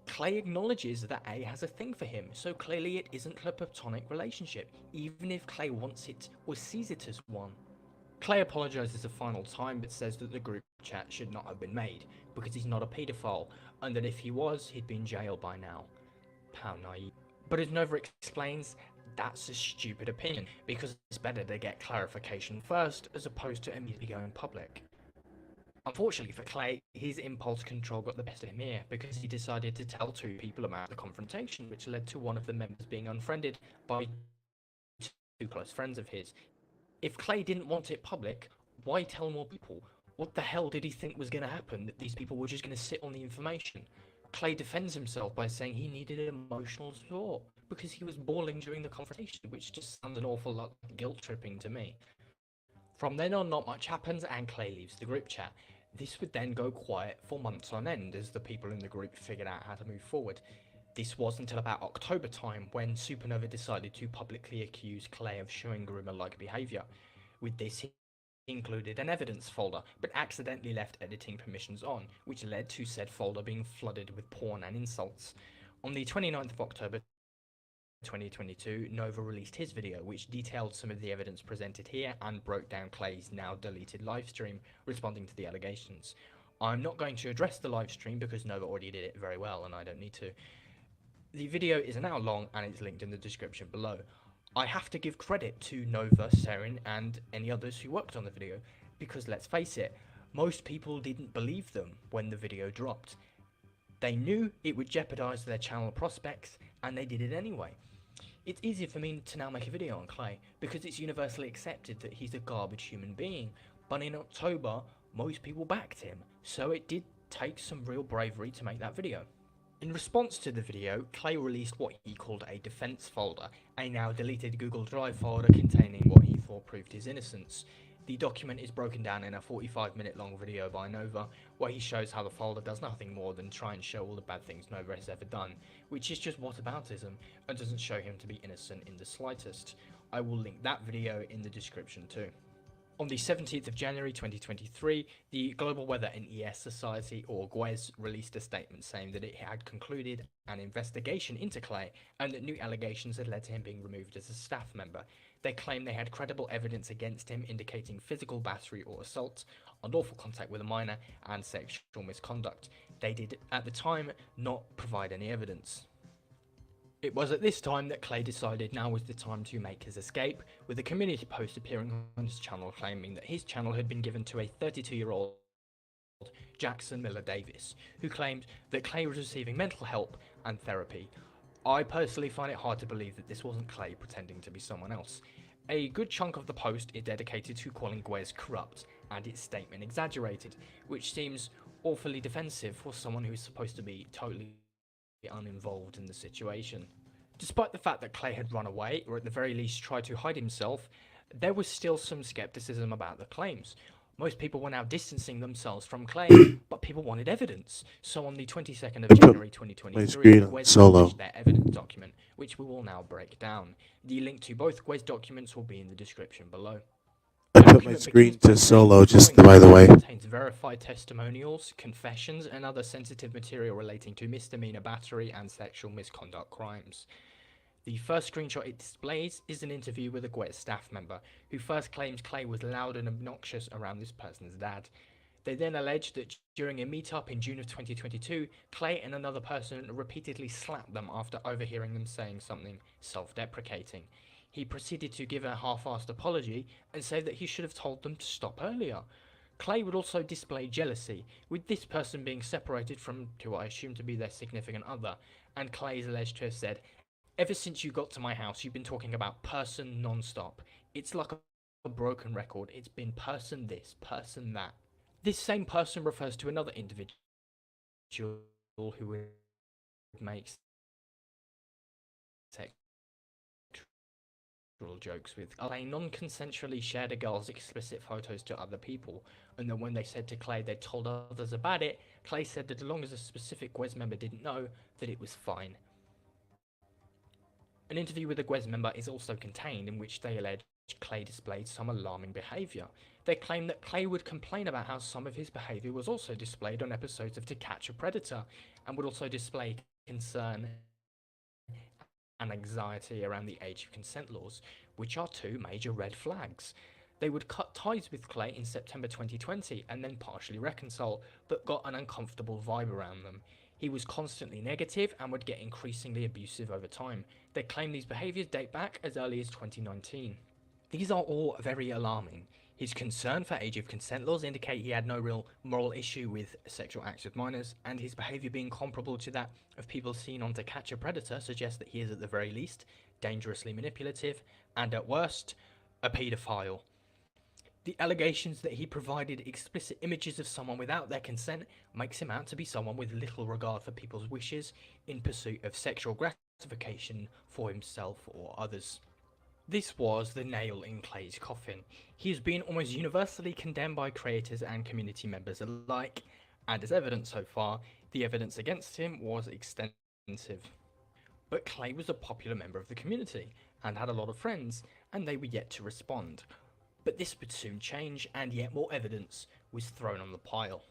Clay acknowledges that A has a thing for him, so clearly it isn't a platonic relationship, even if Clay wants it or sees it as one. Clay apologises a final time, but says that the group chat should not have been made, because he's not a paedophile, and that if he was, he'd be in jail by now. How naive. But as Nova explains, that's a stupid opinion, because it's better to get clarification first, as opposed to immediately going public. Unfortunately for Clay, his impulse control got the best of him here, because he decided to tell two people about the confrontation, which led to one of the members being unfriended by two close friends of his. If Clay didn't want it public, why tell more people? What the hell did he think was going to happen, that these people were just going to sit on the information? Clay defends himself by saying he needed emotional support, because he was bawling during the confrontation, which just sounds an awful lot like guilt-tripping to me. From then on, not much happens, and Clay leaves the group chat. This would then go quiet for months on end, as the people in the group figured out how to move forward. This was until about October time, when Supernova decided to publicly accuse Clay of showing groomer-like behaviour. With this, he included an evidence folder, but accidentally left editing permissions on, which led to said folder being flooded with porn and insults. On the 29th of October 2022, Nova released his video, which detailed some of the evidence presented here and broke down Clay's now deleted livestream, responding to the allegations. I'm not going to address the livestream because Nova already did it very well and I don't need to. The video is an hour long and it's linked in the description below. I have to give credit to Nova, Serin, and any others who worked on the video, because let's face it, most people didn't believe them when the video dropped. They knew it would jeopardize their channel prospects, and they did it anyway. It's easier for me to now make a video on Clay, because it's universally accepted that he's a garbage human being, but in October, most people backed him, so it did take some real bravery to make that video. In response to the video, Clay released what he called a defense folder, a now deleted Google Drive folder containing what he thought proved his innocence. The document is broken down in a 45-minute long video by Nova, where he shows how the folder does nothing more than try and show all the bad things Nova has ever done, which is just whataboutism, and doesn't show him to be innocent in the slightest. I will link that video in the description too. On the 17th of January 2023, the Global Weather and ES Society, or GWES, released a statement saying that it had concluded an investigation into Clay and that new allegations had led to him being removed as a staff member. They claimed they had credible evidence against him indicating physical battery or assault, unlawful contact with a minor, and sexual misconduct. They did, at the time, not provide any evidence. It was at this time that Clay decided now was the time to make his escape, with a community post appearing on his channel claiming that his channel had been given to a 32-year-old Jackson Miller Davis, who claimed that Clay was receiving mental help and therapy. I personally find it hard to believe that this wasn't Clay pretending to be someone else. A good chunk of the post is dedicated to calling GWES corrupt and its statement exaggerated, which seems awfully defensive for someone who is supposed to be totally uninvolved in the situation. Despite the fact that Clay had run away, or at the very least tried to hide himself, there was still some skepticism about the claims. Most people were now distancing themselves from Clay, but people wanted evidence. So on the 22nd of January 2023, GWES published their evidence document, which we will now break down. The link to both GWES documents will be in the description below. I put my screen to solo, just by the way. It contains verified testimonials, confessions, and other sensitive material relating to misdemeanor battery and sexual misconduct crimes. The first screenshot it displays is an interview with a GWES staff member, who first claims Clay was loud and obnoxious around this person's dad. They then allege that during a meetup in June of 2022, Clay and another person repeatedly slapped them after overhearing them saying something self-deprecating. He proceeded to give a half-assed apology and say that he should have told them to stop earlier. Clay would also display jealousy, with this person being separated from who I assume to be their significant other, and Clay is alleged to have said, "Ever since you got to my house, you've been talking about person non-stop. It's like a broken record. It's been person this, person that." This same person refers to another individual who would make sexual jokes with Clay non-consensually shared a girl's explicit photos to other people, and then when they said to Clay they'd told others about it, Clay said that as long as a specific GWES member didn't know, that it was fine. An interview with a GWES member is also contained, in which they allege Clay displayed some alarming behaviour. They claim that Clay would complain about how some of his behaviour was also displayed on episodes of To Catch a Predator, and would also display concern and anxiety around the age of consent laws, which are two major red flags. They would cut ties with Clay in September 2020 and then partially reconcile, but got an uncomfortable vibe around them. He was constantly negative and would get increasingly abusive over time. They claim these behaviours date back as early as 2019. These are all very alarming. His concern for age of consent laws indicate he had no real moral issue with sexual acts with minors, and his behaviour being comparable to that of people seen on To Catch a Predator suggests that he is at the very least dangerously manipulative, and at worst, a paedophile. The allegations that he provided explicit images of someone without their consent makes him out to be someone with little regard for people's wishes in pursuit of sexual gratification for himself or others. This was the nail in Clay's coffin. He has been almost universally condemned by creators and community members alike, and as evidence so far, the evidence against him was extensive. But Clay was a popular member of the community, and had a lot of friends, and they were yet to respond. But this would soon change, and yet more evidence was thrown on the pile.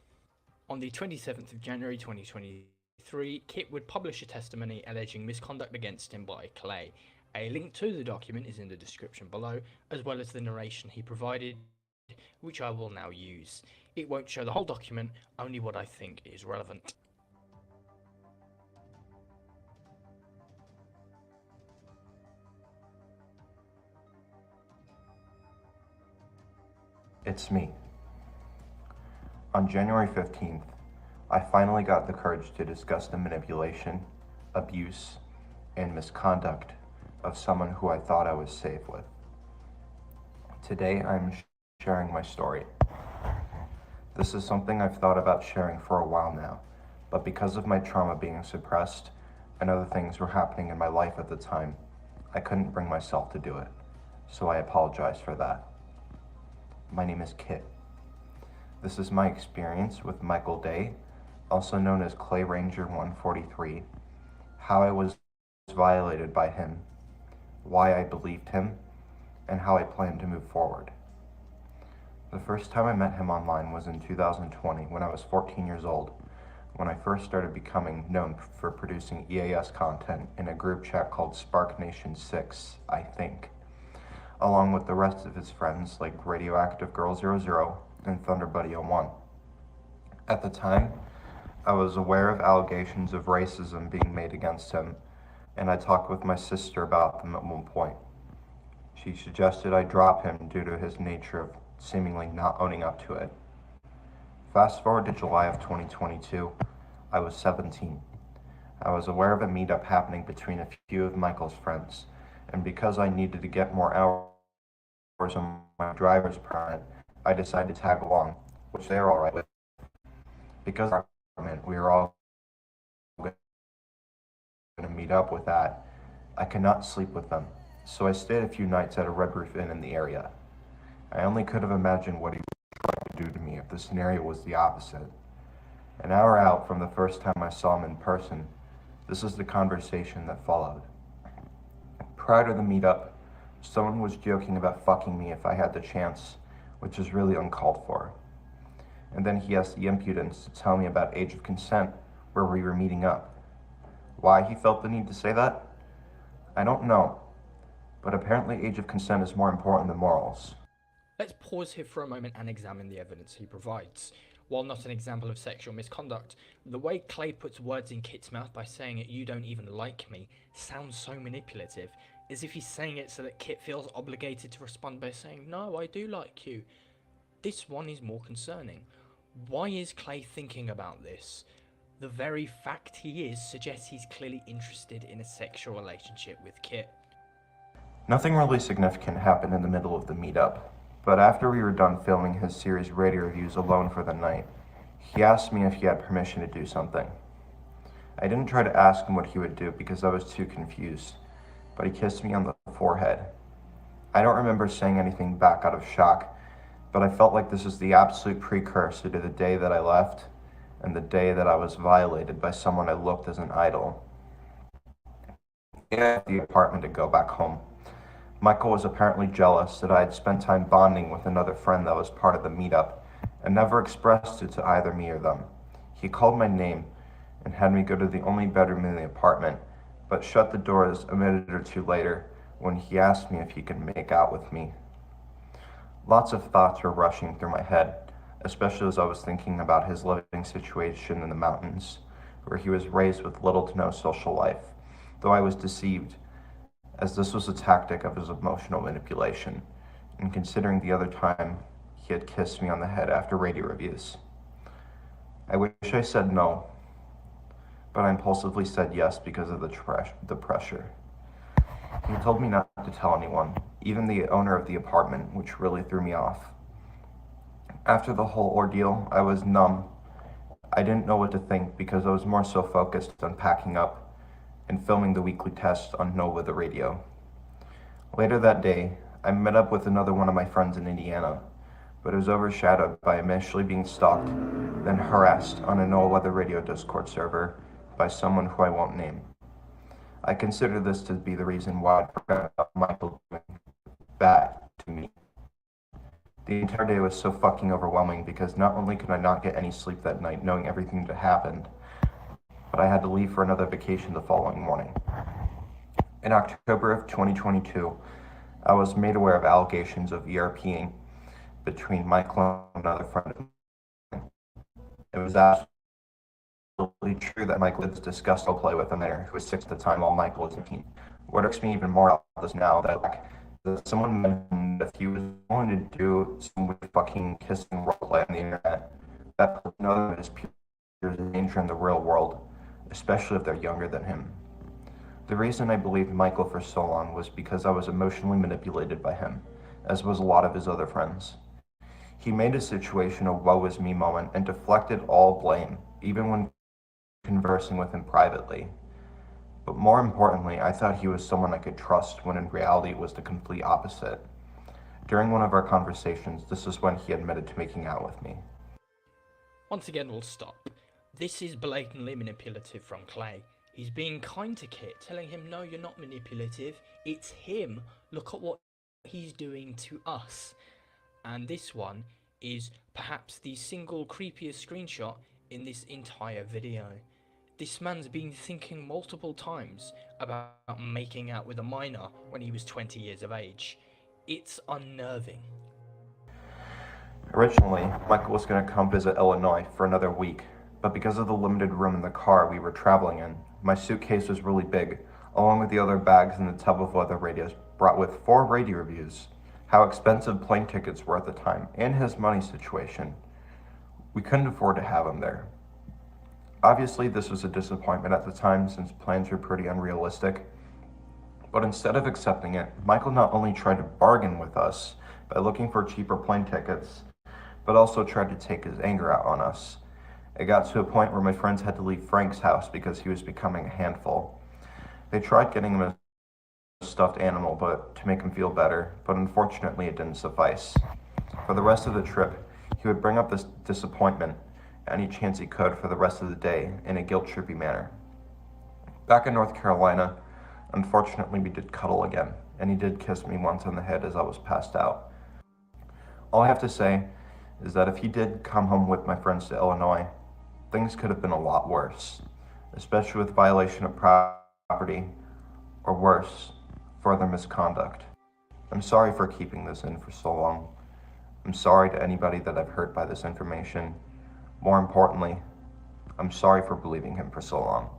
On the 27th of January 2023, Kit would publish a testimony alleging misconduct against him by Clay. A link to the document is in the description below, as well as the narration he provided, which I will now use. It won't show the whole document, only what I think is relevant. It's me. On January 15th, I finally got the courage to discuss the manipulation, abuse, and misconduct of someone who I thought I was safe with. Today, I'm sharing my story. This is something I've thought about sharing for a while now, but because of my trauma being suppressed and other things were happening in my life at the time, I couldn't bring myself to do it, so I apologize for that. My name is Kit. This is my experience with Michael Day, also known as Clay Ranger 143, how I was violated by him, why I believed him, and how I plan to move forward. The first time I met him online was in 2020 when I was 14 years old, when I first started becoming known for producing EAS content in a group chat called Spark Nation 6, I think, along with the rest of his friends like Radioactive Girl 00 and Thunder Buddy 01. At the time, I was aware of allegations of racism being made against him, and I talked with my sister about them at one point. She suggested I drop him due to his nature of seemingly not owning up to it. Fast forward to July of 2022, I was 17. I was aware of a meetup happening between a few of Michael's friends, and because I needed to get more hours on my driver's permit, I decided to tag along, which they were alright with. Because we were all going to meet up with that, I could not sleep with them, so I stayed a few nights at a Red Roof Inn in the area. I only could have imagined what he would try to do to me if the scenario was the opposite. An hour out from the first time I saw him in person, this is the conversation that followed. Prior to the meetup, someone was joking about fucking me if I had the chance, which is really uncalled for. And then he has the impudence to tell me about age of consent, where we were meeting up. Why he felt the need to say that? I don't know, but apparently age of consent is more important than morals. Let's pause here for a moment and examine the evidence he provides. While not an example of sexual misconduct, the way Clay puts words in Kit's mouth by saying "you don't even like me" sounds so manipulative, as if he's saying it so that Kit feels obligated to respond by saying "no, I do like you." This one is more concerning. Why is Clay thinking about this? The very fact he is suggests he's clearly interested in a sexual relationship with Kit. Nothing really significant happened in the middle of the meetup, but after we were done filming his series radio reviews alone for the night, he asked me if he had permission to do something. I didn't try to ask him what he would do because I was too confused, but he kissed me on the forehead. I don't remember saying anything back out of shock, but I felt like this is the absolute precursor to the day that I left and the day that I was violated by someone I looked as an idol. I left the apartment to go back home. Michael was apparently jealous that I had spent time bonding with another friend that was part of the meetup and never expressed it to either me or them. He called my name and had me go to the only bedroom in the apartment, but shut the doors a minute or two later when he asked me if he could make out with me. Lots of thoughts were rushing through my head, especially as I was thinking about his living situation in the mountains, where he was raised with little to no social life, though I was deceived, as this was a tactic of his emotional manipulation, and considering the other time he had kissed me on the head after radio reviews. I wish I said no, but I impulsively said yes because of the pressure. He told me not to tell anyone, even the owner of the apartment, which really threw me off. After the whole ordeal, I was numb. I didn't know what to think because I was more so focused on packing up and filming the weekly test on Nova the radio. Later that day, I met up with another one of my friends in Indiana, but it was overshadowed by initially being stalked, then harassed on a NOAA Weather Radio Discord server by someone who I won't name. I consider this to be the reason why I forgot about Michael doing that to me. The entire day was so fucking overwhelming because not only could I not get any sleep that night knowing everything that happened, but I had to leave for another vacation the following morning. In October of 2022, I was made aware of allegations of ERPing between Michael and another friend of mine. It was absolutely true that Michael had discussed role play with a minor who was 6 at the time while Michael was 15. What irks me even more about this now that someone mentioned if he was willing to do some weird fucking kissing roleplay on the internet, that put another of his peers in danger in the real world, especially if they're younger than him. The reason I believed Michael for so long was because I was emotionally manipulated by him, as was a lot of his other friends. He made a situation a woe is me moment and deflected all blame, even when conversing with him privately. But more importantly, I thought he was someone I could trust, when in reality it was the complete opposite. During one of our conversations, this is when he admitted to making out with me. Once again, we'll stop. This is blatantly manipulative from Clay. He's being kind to Kit, telling him, no, you're not manipulative, it's him. Look at what he's doing to us. And this one is perhaps the single creepiest screenshot in this entire video. This man's been thinking multiple times about making out with a minor when he was 20 years of age. It's unnerving. Originally, Michael was going to come visit Illinois for another week, but because of the limited room in the car we were traveling in, my suitcase was really big, along with the other bags and the tub of leather radios brought with 4 radio reviews, how expensive plane tickets were at the time, and his money situation. We couldn't afford to have him there. Obviously, this was a disappointment at the time since plans were pretty unrealistic, but instead of accepting it, Michael not only tried to bargain with us by looking for cheaper plane tickets, but also tried to take his anger out on us. It got to a point where my friends had to leave Frank's house because he was becoming a handful. They tried getting him a stuffed animal to make him feel better, but unfortunately it didn't suffice. For the rest of the trip, he would bring up this disappointment any chance he could for the rest of the day in a guilt-trippy manner. Back in North Carolina, unfortunately we did cuddle again, and he did kiss me once on the head as I was passed out. All I have to say is that if he did come home with my friends to Illinois, things could have been a lot worse, especially with violation of property, or worse, further misconduct. I'm sorry for keeping this in for so long. I'm sorry to anybody that I've hurt by this information. More importantly, I'm sorry for believing him for so long.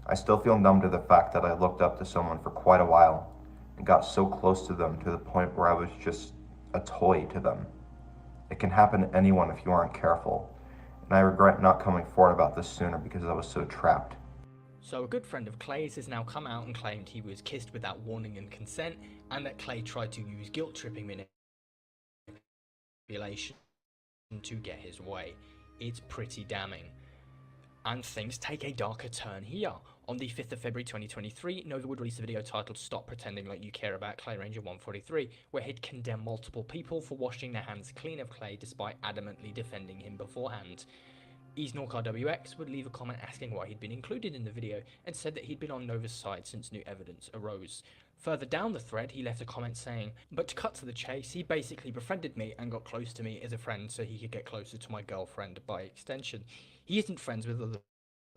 I still feel numb to the fact that I looked up to someone for quite a while and got so close to them to the point where I was just a toy to them. It can happen to anyone if you aren't careful, and I regret not coming forward about this sooner because I was so trapped. So a good friend of Clay's has now come out and claimed he was kissed without warning and consent, and that Clay tried to use guilt-tripping manipulation to get his way. It's pretty damning. And things take a darker turn here. On the 5th of February 2023, Nova would release a video titled Stop Pretending Like You Care About Clay Ranger 143, where he'd condemn multiple people for washing their hands clean of Clay despite adamantly defending him beforehand. EaseNorcarWX would leave a comment asking why he'd been included in the video, and said that he'd been on Nova's side since new evidence arose. Further down the thread, he left a comment saying, but to cut to the chase, he basically befriended me and got close to me as a friend so he could get closer to my girlfriend by extension. He isn't friends with other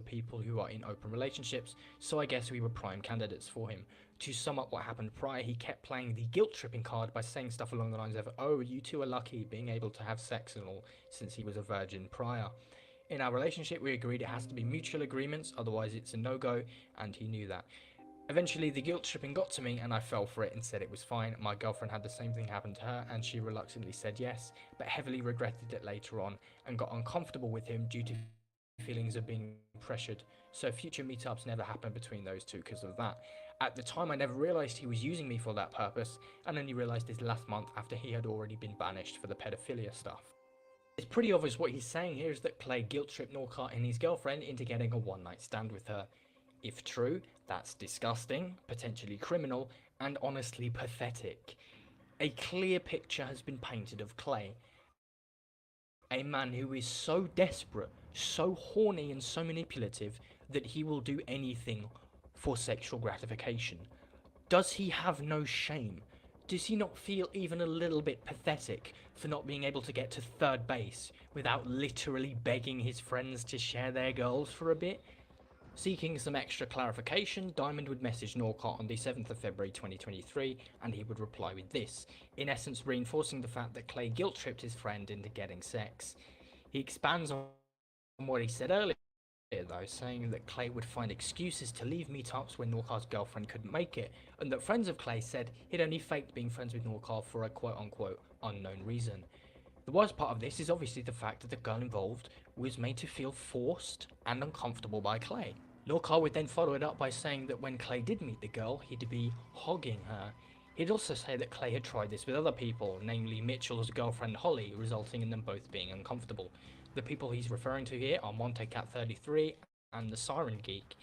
people who are in open relationships, so I guess we were prime candidates for him. To sum up what happened prior, he kept playing the guilt-tripping card by saying stuff along the lines of, oh, you two are lucky being able to have sex and all, since he was a virgin prior. In our relationship, we agreed it has to be mutual agreements, otherwise it's a no-go, and he knew that. Eventually, the guilt-tripping got to me, and I fell for it and said it was fine. My girlfriend had the same thing happen to her, and she reluctantly said yes, but heavily regretted it later on, and got uncomfortable with him due to feelings of being pressured. So future meetups never happened between those two because of that. At the time, I never realised he was using me for that purpose, and only realised this last month after he had already been banished for the pedophilia stuff. It's pretty obvious what he's saying here is that Clay guilt-tripped Norcart and his girlfriend into getting a one-night stand with her. If true, that's disgusting, potentially criminal, and honestly pathetic. A clear picture has been painted of Clay. A man who is so desperate, so horny and so manipulative that he will do anything for sexual gratification. Does he have no shame? Does he not feel even a little bit pathetic for not being able to get to third base without literally begging his friends to share their girls for a bit? Seeking some extra clarification, Diamond would message Norcart on the 7th of February 2023, and he would reply with this, in essence reinforcing the fact that Clay guilt-tripped his friend into getting sex. He expands on what he said earlier, though, saying that Clay would find excuses to leave meetups when Norcar's girlfriend couldn't make it, and that friends of Clay said he'd only faked being friends with Norcar for a quote-unquote unknown reason. The worst part of this is obviously the fact that the girl involved was made to feel forced and uncomfortable by Clay. Norcar would then follow it up by saying that when Clay did meet the girl, he'd be hogging her. He'd also say that Clay had tried this with other people, namely Mitchell's girlfriend Holly, resulting in them both being uncomfortable. The people he's referring to here are MonteCat33 and the Siren Geek.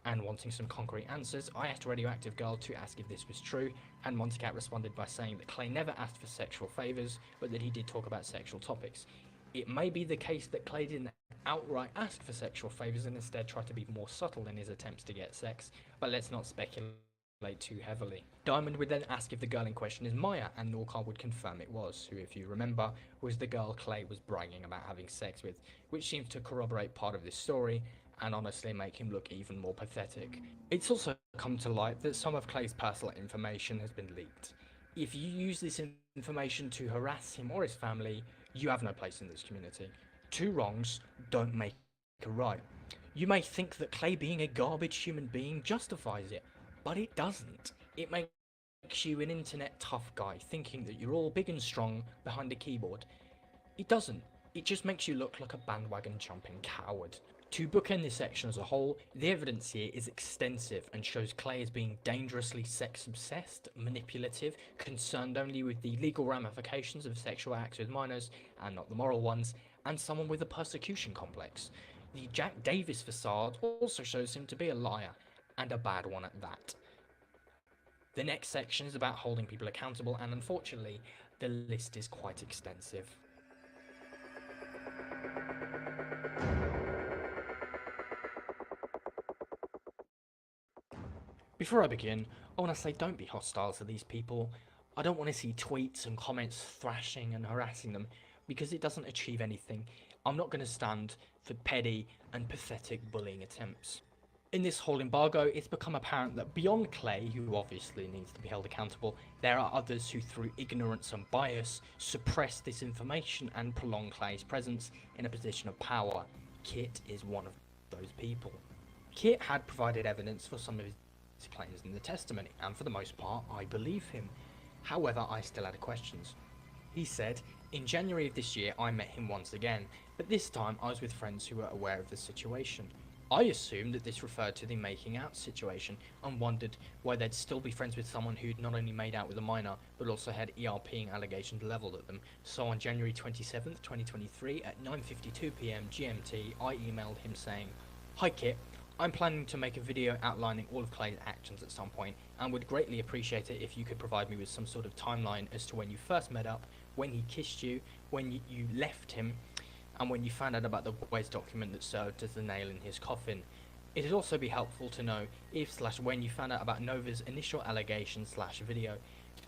And wanting some concrete answers, I asked Radioactive Girl to ask if this was true, and Montecat responded by saying that Clay never asked for sexual favours, but that he did talk about sexual topics. It may be the case that Clay didn't outright ask for sexual favours and instead tried to be more subtle in his attempts to get sex, but let's not speculate too heavily. Diamond would then ask if the girl in question is Maya, and Norcar would confirm it was, who, if you remember, was the girl Clay was bragging about having sex with, which seems to corroborate part of this story, and honestly make him look even more pathetic. It's also come to light that some of Clay's personal information has been leaked. If you use this information to harass him or his family, you have no place in this community. Two wrongs don't make a right. You may think that Clay being a garbage human being justifies it, but it doesn't. It makes you an internet tough guy, thinking that you're all big and strong behind a keyboard. It doesn't. It just makes you look like a bandwagon jumping coward. To bookend this section as a whole, the evidence here is extensive and shows Clay as being dangerously sex-obsessed, manipulative, concerned only with the legal ramifications of sexual acts with minors and not the moral ones, and someone with a persecution complex. The Jack Davis facade also shows him to be a liar, and a bad one at that. The next section is about holding people accountable, and unfortunately, the list is quite extensive. Before I begin, I want to say don't be hostile to these people. I don't want to see tweets and comments thrashing and harassing them, because it doesn't achieve anything. I'm not going to stand for petty and pathetic bullying attempts. In this whole embargo, it's become apparent that beyond Clay, who obviously needs to be held accountable, there are others who through ignorance and bias suppress this information and prolong Clay's presence in a position of power. Kit is one of those people. Kit had provided evidence for some of his claims in the testimony, and for the most part, I believe him. However, I still had questions. He said, in January of this year, I met him once again, but this time I was with friends who were aware of the situation. I assumed that this referred to the making out situation, and wondered why they'd still be friends with someone who'd not only made out with a minor, but also had ERPing allegations levelled at them. So on January 27th, 2023, at 9:52 PM GMT, I emailed him saying, "Hi Kit, I'm planning to make a video outlining all of Clay's actions at some point, and would greatly appreciate it if you could provide me with some sort of timeline as to when you first met up, when he kissed you, when you left him, and when you found out about the Wes document that served as the nail in his coffin. It'd also be helpful to know if/when you found out about Nova's initial allegation/video.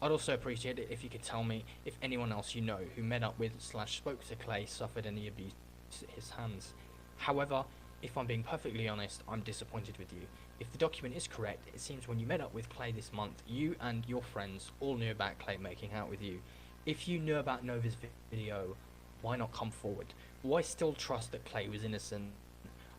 I'd also appreciate it if you could tell me if anyone else you know who met up with/spoke to Clay suffered any abuse at his hands. However, if I'm being perfectly honest, I'm disappointed with you. If the document is correct, it seems when you met up with Clay this month, you and your friends all knew about Clay making out with you. If you knew about Nova's video, why not come forward? Why still trust that Clay was innocent?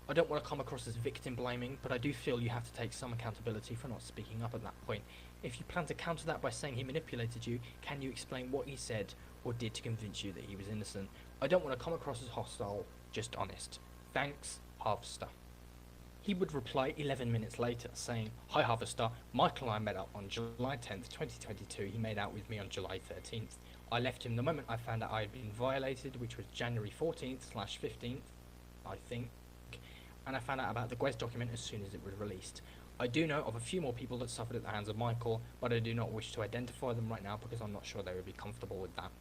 I don't want to come across as victim blaming, but I do feel you have to take some accountability for not speaking up at that point. If you plan to counter that by saying he manipulated you, can you explain what he said or did to convince you that he was innocent? I don't want to come across as hostile, just honest. Thanks, Harvester." He would reply 11 minutes later saying, "Hi Harvester, Michael and I met up on July 10th, 2022. He made out with me on July 13th. I left him the moment I found out I had been violated, which was January 14th/15th, I think, and I found out about the Wes document as soon as it was released. I do know of a few more people that suffered at the hands of Michael, but I do not wish to identify them right now because I'm not sure they would be comfortable with that.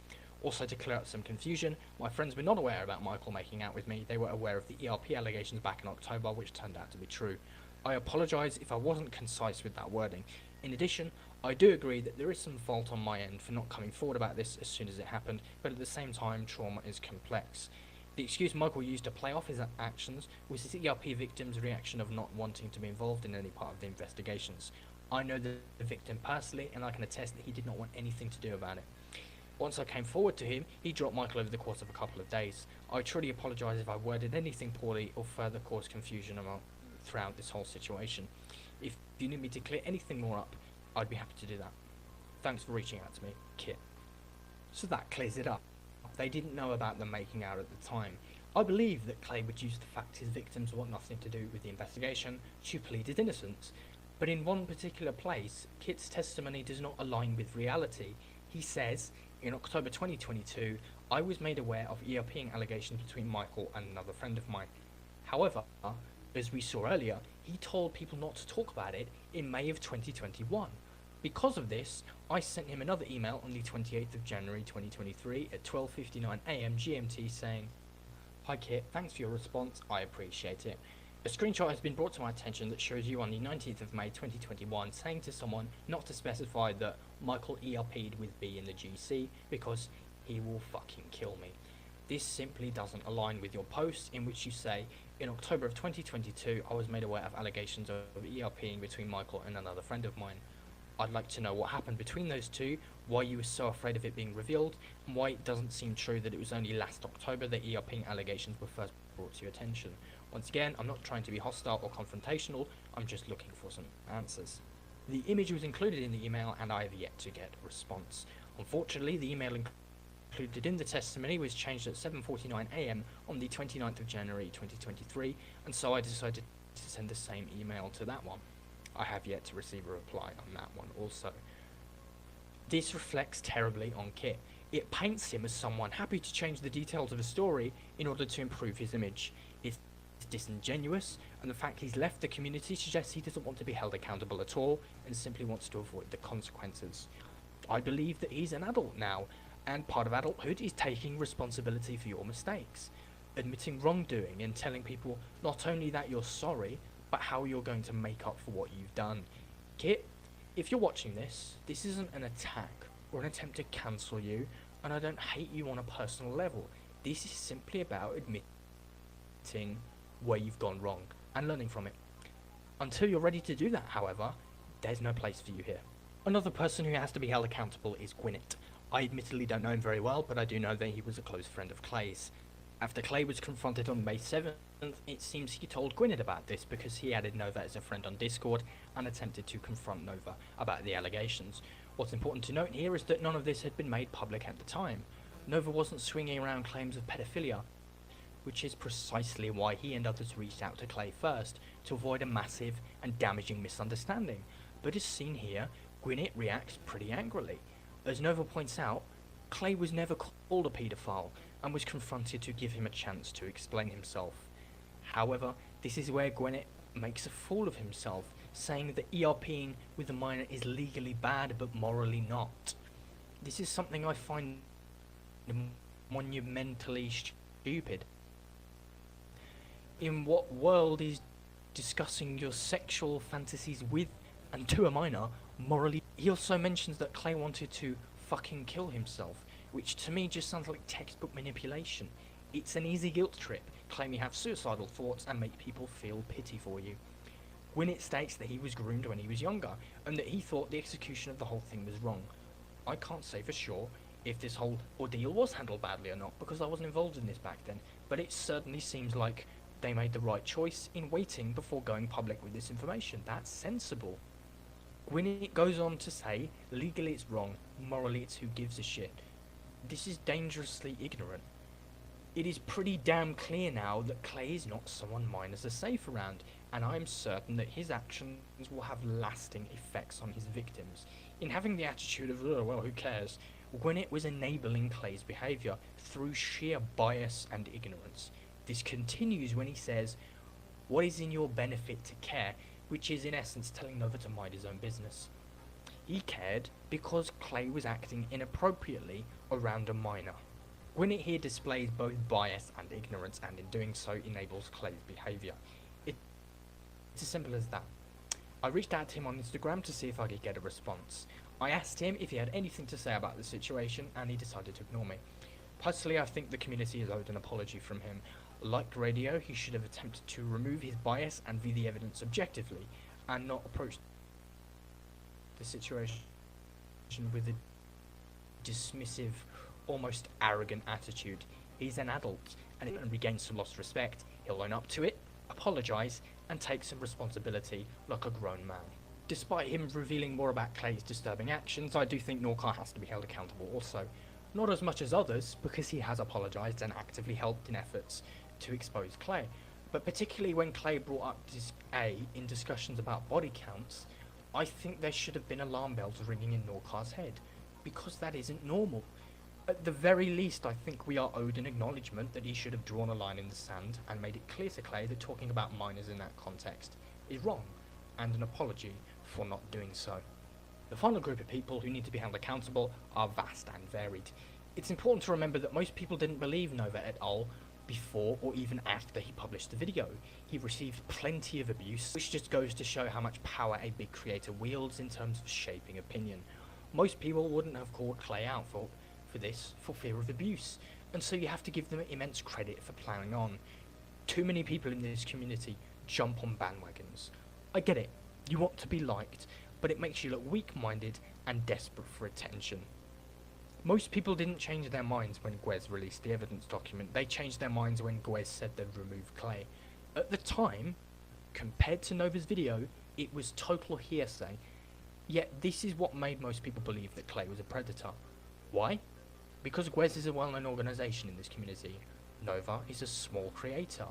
Also, to clear up some confusion, my friends were not aware about Michael making out with me. They were aware of the ERP allegations back in October, which turned out to be true. I apologise if I wasn't concise with that wording. In addition, I do agree that there is some fault on my end for not coming forward about this as soon as it happened, but at the same time, trauma is complex. The excuse Michael used to play off his actions was his ERP victim's reaction of not wanting to be involved in any part of the investigations. I know the victim personally, and I can attest that he did not want anything to do about it. Once I came forward to him, he dropped Michael over the course of a couple of days. I truly apologise if I worded anything poorly or further caused confusion throughout this whole situation. If you need me to clear anything more up, I'd be happy to do that. Thanks for reaching out to me, Kit. So that clears it up. They didn't know about them making out at the time. I believe that Clay would use the fact his victims want nothing to do with the investigation to plead his innocence. But in one particular place, Kit's testimony does not align with reality. He says, in October 2022, I was made aware of ERPing allegations between Michael and another friend of mine. However, as we saw earlier, he told people not to talk about it in May of 2021. Because of this, I sent him another email on the 28th of January 2023 at 12:59 AM GMT saying, "Hi Kit, thanks for your response, I appreciate it. A screenshot has been brought to my attention that shows you on the 19th of May 2021 saying to someone not to specify that Michael ERP'd with B in the GC because he will fucking kill me. This simply doesn't align with your post in which you say, in October of 2022 I was made aware of allegations of ERPing between Michael and another friend of mine. I'd like to know what happened between those two, why you were so afraid of it being revealed, and why it doesn't seem true that it was only last October that ERPing allegations were first brought to your attention. Once again, I'm not trying to be hostile or confrontational, I'm just looking for some answers." The image was included in the email and I have yet to get a response. Unfortunately, the email included in the testimony was changed at 7:49 AM on the 29th of January 2023, and so I decided to send the same email to that one. I have yet to receive a reply on that one also. This reflects terribly on Kit. It paints him as someone happy to change the details of a story in order to improve his image. It's disingenuous, and the fact he's left the community suggests he doesn't want to be held accountable at all and simply wants to avoid the consequences. I believe that he's an adult now, and part of adulthood is taking responsibility for your mistakes, admitting wrongdoing and telling people not only that you're sorry, but how you're going to make up for what you've done. Kit, if you're watching this, this isn't an attack or an attempt to cancel you, and I don't hate you on a personal level. This is simply about admitting where you've gone wrong and learning from it. Until you're ready to do that, however, there's no place for you here. Another person who has to be held accountable is Gwyneth. I admittedly don't know him very well, but I do know that he was a close friend of Clay's. After Clay was confronted on May 7th, it seems he told Gwyneth about this because he added Nova as a friend on Discord and attempted to confront Nova about the allegations. What's important to note here is that none of this had been made public at the time. Nova wasn't swinging around claims of pedophilia, which is precisely why he and others reached out to Clay first, to avoid a massive and damaging misunderstanding. But as seen here, Gwyneth reacts pretty angrily. As Nova points out, Clay was never called a paedophile and was confronted to give him a chance to explain himself. However, this is where Gwyneth makes a fool of himself, saying that ERPing with a minor is legally bad but morally not. This is something I find monumentally stupid. In what world is discussing your sexual fantasies with and to a minor morally? He also mentions that Clay wanted to fucking kill himself, which to me just sounds like textbook manipulation. It's an easy guilt trip, claim you have suicidal thoughts and make people feel pity for you. Gwyneth states that he was groomed when he was younger, and that he thought the execution of the whole thing was wrong. I can't say for sure if this whole ordeal was handled badly or not, because I wasn't involved in this back then, but it certainly seems like they made the right choice in waiting before going public with this information. That's sensible. Gwyneth goes on to say, legally it's wrong, morally it's who gives a shit. This is dangerously ignorant. It is pretty damn clear now that Clay is not someone minors are safe around, and I'm certain that his actions will have lasting effects on his victims. In having the attitude of, oh, well, who cares, Gwyneth was enabling Clay's behaviour through sheer bias and ignorance. This continues when he says, what is in your benefit to care, which is in essence telling Nova to mind his own business. He cared because Clay was acting inappropriately around a minor. Gwyneth here displays both bias and ignorance, and in doing so enables Clay's behaviour. It's as simple as that. I reached out to him on Instagram to see if I could get a response. I asked him if he had anything to say about the situation, and he decided to ignore me. Personally, I think the community is owed an apology from him. Like Radio, he should have attempted to remove his bias and view the evidence objectively, and not approach the situation with a dismissive, almost arrogant attitude. He's an adult, and if he regains some lost respect, he'll own up to it, apologise, and take some responsibility like a grown man. Despite him revealing more about Clay's disturbing actions, I do think Norcar has to be held accountable also. Not as much as others, because he has apologised and actively helped in efforts to expose Clay. But particularly when Clay brought up in discussions about body counts, I think there should have been alarm bells ringing in Norcar's head, because that isn't normal. At the very least, I think we are owed an acknowledgement that he should have drawn a line in the sand and made it clear to Clay that talking about minors in that context is wrong, and an apology for not doing so. The final group of people who need to be held accountable are vast and varied. It's important to remember that most people didn't believe Nova et al. Before or even after he published the video. He received plenty of abuse, which just goes to show how much power a big creator wields in terms of shaping opinion. Most people wouldn't have called Clay out for this for fear of abuse, and so you have to give them immense credit for ploughing on. Too many people in this community jump on bandwagons. I get it, you want to be liked, but it makes you look weak-minded and desperate for attention. Most people didn't change their minds when Gwez released the evidence document. They changed their minds when Gwez said they'd remove Clay. At the time, compared to Nova's video, it was total hearsay. Yet this is what made most people believe that Clay was a predator. Why? Because Gwez is a well-known organisation in this community. Nova is a small creator.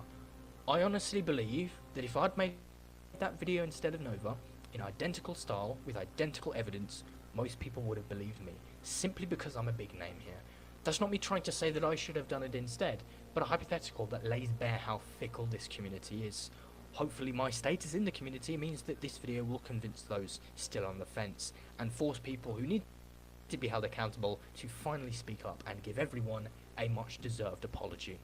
I honestly believe that if I'd made that video instead of Nova, in identical style, with identical evidence, most people would have believed me, simply because I'm a big name here. That's not me trying to say that I should have done it instead, but a hypothetical that lays bare how fickle this community is. Hopefully my status in the community means that this video will convince those still on the fence, and force people who need to be held accountable to finally speak up and give everyone a much deserved apology.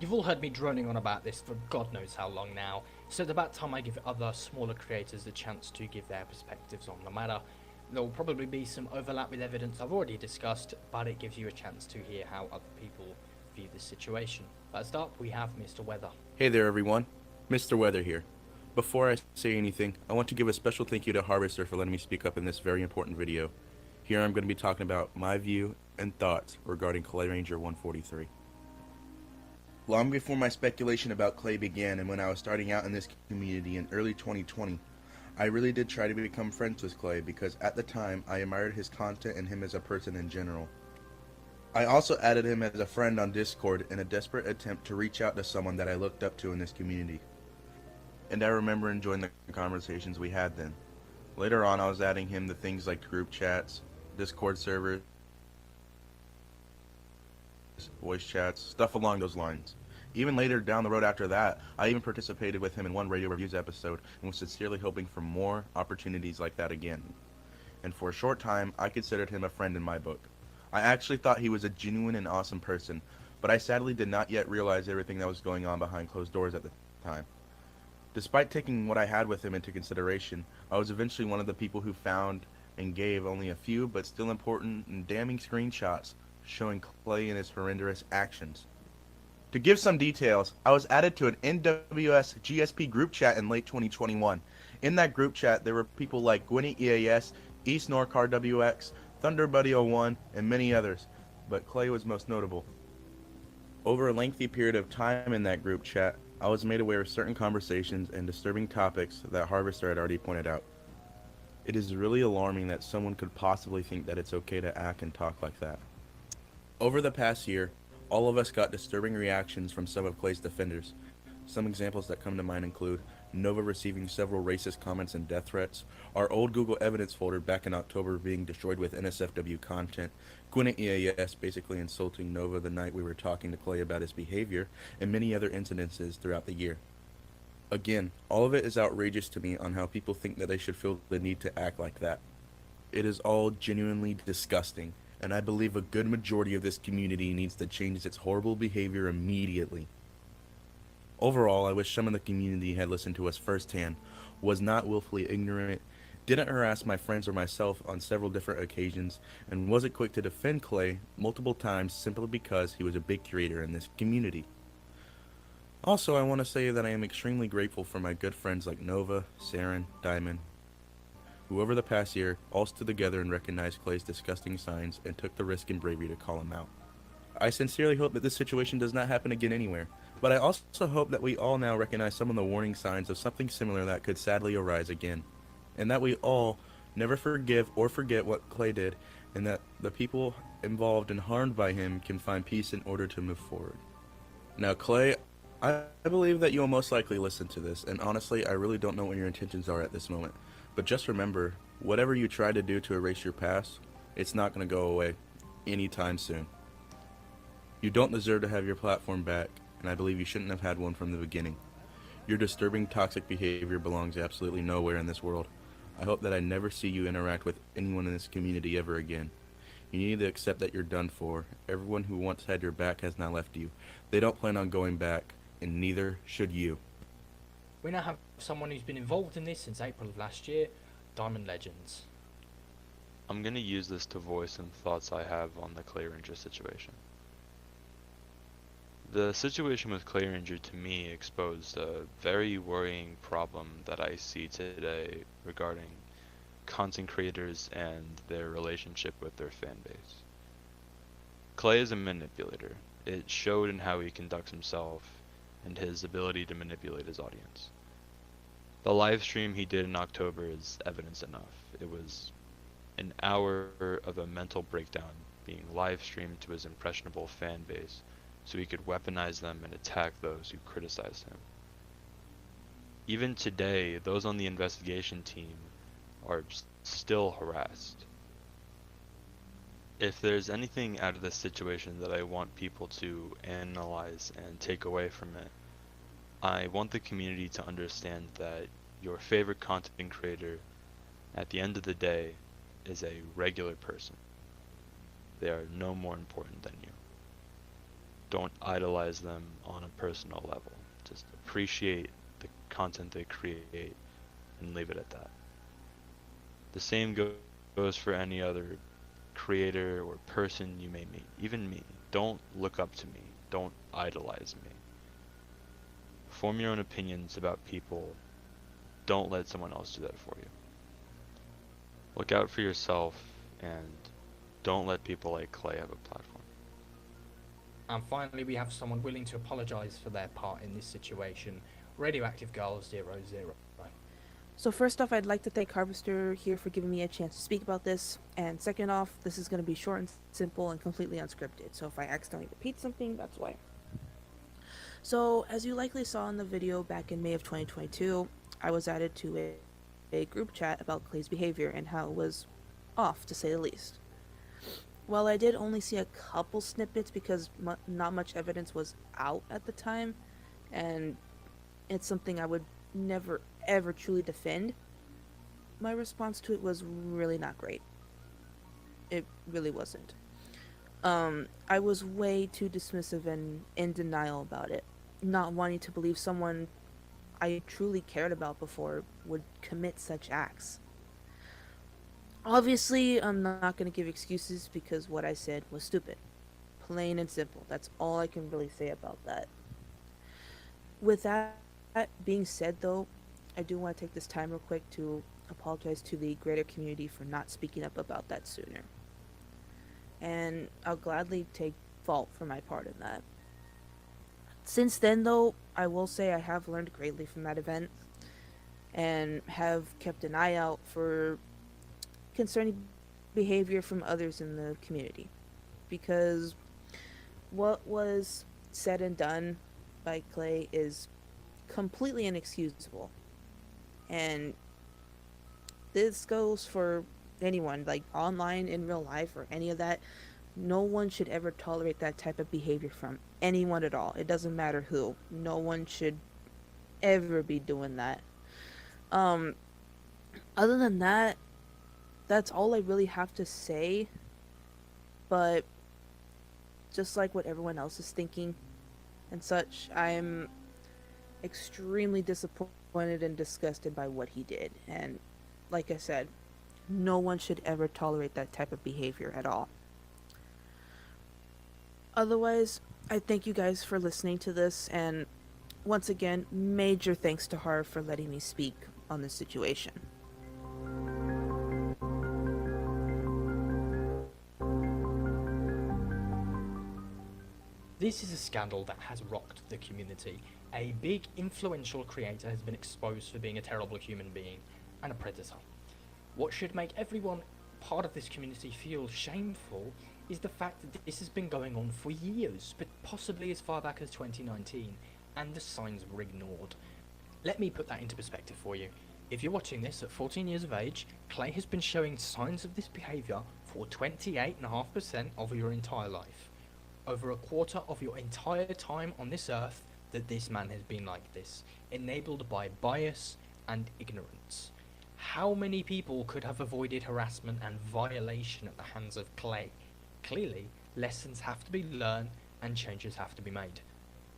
You've all heard me droning on about this for God knows how long now, so it's about time I give other smaller creators the chance to give their perspectives on the matter. There will probably be some overlap with evidence I've already discussed, but it gives you a chance to hear how other people view the situation. First up, we have Mr. Weather. Hey there everyone, Mr. Weather here. Before I say anything, I want to give a special thank you to Harvester for letting me speak up in this very important video. Here I'm going to be talking about my view and thoughts regarding Clay Ranger 143. Long before my speculation about Clay began and when I was starting out in this community in early 2020, I really did try to become friends with Clay because at the time I admired his content and him as a person in general. I also added him as a friend on Discord in a desperate attempt to reach out to someone that I looked up to in this community. And I remember enjoying the conversations we had then. Later on I was adding him to things like group chats, Discord servers, voice chats, stuff along those lines. Even later down the road after that, I even participated with him in one radio reviews episode and was sincerely hoping for more opportunities like that again. And for a short time, I considered him a friend in my book. I actually thought he was a genuine and awesome person, but I sadly did not yet realize everything that was going on behind closed doors at the time. Despite taking what I had with him into consideration, I was eventually one of the people who found and gave only a few but still important and damning screenshots showing Clay and his horrendous actions. To give some details, I was added to an NWS GSP group chat in late 2021. In that group chat, there were people like Gwynny EAS, East Norcar WX, ThunderBuddy01, and many others, but Clay was most notable. Over a lengthy period of time in that group chat, I was made aware of certain conversations and disturbing topics that Harvester had already pointed out. It is really alarming that someone could possibly think that it's okay to act and talk like that. Over the past year, all of us got disturbing reactions from some of Clay's defenders. Some examples that come to mind include Nova receiving several racist comments and death threats, our old Google evidence folder back in October being destroyed with NSFW content, Gwyneth EAS basically insulting Nova the night we were talking to Clay about his behavior, and many other incidences throughout the year. Again, all of it is outrageous to me on how people think that they should feel the need to act like that. It is all genuinely disgusting, and I believe a good majority of this community needs to change its horrible behavior immediately. Overall, I wish some of the community had listened to us firsthand, was not willfully ignorant, didn't harass my friends or myself on several different occasions, and wasn't quick to defend Clay multiple times simply because he was a big creator in this community. Also, I want to say that I am extremely grateful for my good friends like Nova, Saren, Diamond, who over the past year all stood together and recognized Clay's disgusting signs and took the risk and bravery to call him out. I sincerely hope that this situation does not happen again anywhere, but I also hope that we all now recognize some of the warning signs of something similar that could sadly arise again, and that we all never forgive or forget what Clay did, and that the people involved and harmed by him can find peace in order to move forward. Now, Clay, I believe that you will most likely listen to this, and honestly, I really don't know what your intentions are at this moment. But just remember, whatever you try to do to erase your past, it's not going to go away anytime soon. You don't deserve to have your platform back, and I believe you shouldn't have had one from the beginning. Your disturbing, toxic behavior belongs absolutely nowhere in this world. I hope that I never see you interact with anyone in this community ever again. You need to accept that you're done for. Everyone who once had your back has now left you. They don't plan on going back, and neither should you. We now have someone who's been involved in this since April of last year, Diamond Legends. I'm going to use this to voice some thoughts I have on the Clay Ranger situation. The situation with Clay Ranger to me exposed a very worrying problem that I see today regarding content creators and their relationship with their fan base. Clay is a manipulator. It showed in how he conducts himself and his ability to manipulate his audience. The live stream he did in October is evidence enough. It was an hour of a mental breakdown being live streamed to his impressionable fan base so he could weaponize them and attack those who criticize him. Even today, those on the investigation team are still harassed. If there's anything out of this situation that I want people to analyze and take away from it, I want the community to understand that your favorite content creator, at the end of the day, is a regular person. They are no more important than you. Don't idolize them on a personal level. Just appreciate the content they create and leave it at that. The same goes for any other creator or person you may meet. Even me. Don't look up to me. Don't idolize me. Form your own opinions about people. Don't let someone else do that for you. Look out for yourself and don't let people like Clay have a platform. And finally, we have someone willing to apologise for their part in this situation, Radioactive Girl 00. So first off, I'd like to thank Harvester here for giving me a chance to speak about this, and second off, this is going to be short and simple and completely unscripted, so if I accidentally repeat something, that's why. So, as you likely saw in the video back in May of 2022, I was added to a group chat about Clay's behavior and how it was off, to say the least. While I did only see a couple snippets because not much evidence was out at the time, and it's something I would never ever truly defend, my response to it was really not great. It really wasn't. I was way too dismissive and in denial about it, not wanting to believe someone I truly cared about before would commit such acts. Obviously, I'm not going to give excuses because what I said was stupid. Plain and simple. That's all I can really say about that. With that being said, though, I do want to take this time real quick to apologize to the greater community for not speaking up about that sooner. And I'll gladly take fault for my part in that. Since then, though, I will say I have learned greatly from that event and have kept an eye out for concerning behavior from others in the community, because what was said and done by Clay is completely inexcusable, and this goes for anyone, like online, in real life, or any of that. No one should ever tolerate that type of behavior from anyone at all. It doesn't matter who. No one should ever be doing that. Other than that, that's all I really have to say. But just like what everyone else is thinking and such, I'm extremely disappointed and disgusted by what he did. And like I said, no one should ever tolerate that type of behavior at all. Otherwise, I thank you guys for listening to this, and Once again, major thanks to her for letting me speak on this situation. This is a scandal that has rocked the community. A big influential creator has been exposed for being a terrible human being and a predator. What should make everyone part of this community feel shameful is the fact that this has been going on for years, but possibly as far back as 2019, and the signs were ignored. Let me put that into perspective for you. If you're watching this at 14 years of age, Clay has been showing signs of this behaviour for 28.5% of your entire life. Over a quarter of your entire time on this earth that this man has been like this, enabled by bias and ignorance. How many people could have avoided harassment and violation at the hands of Clay? Clearly, lessons have to be learned and changes have to be made.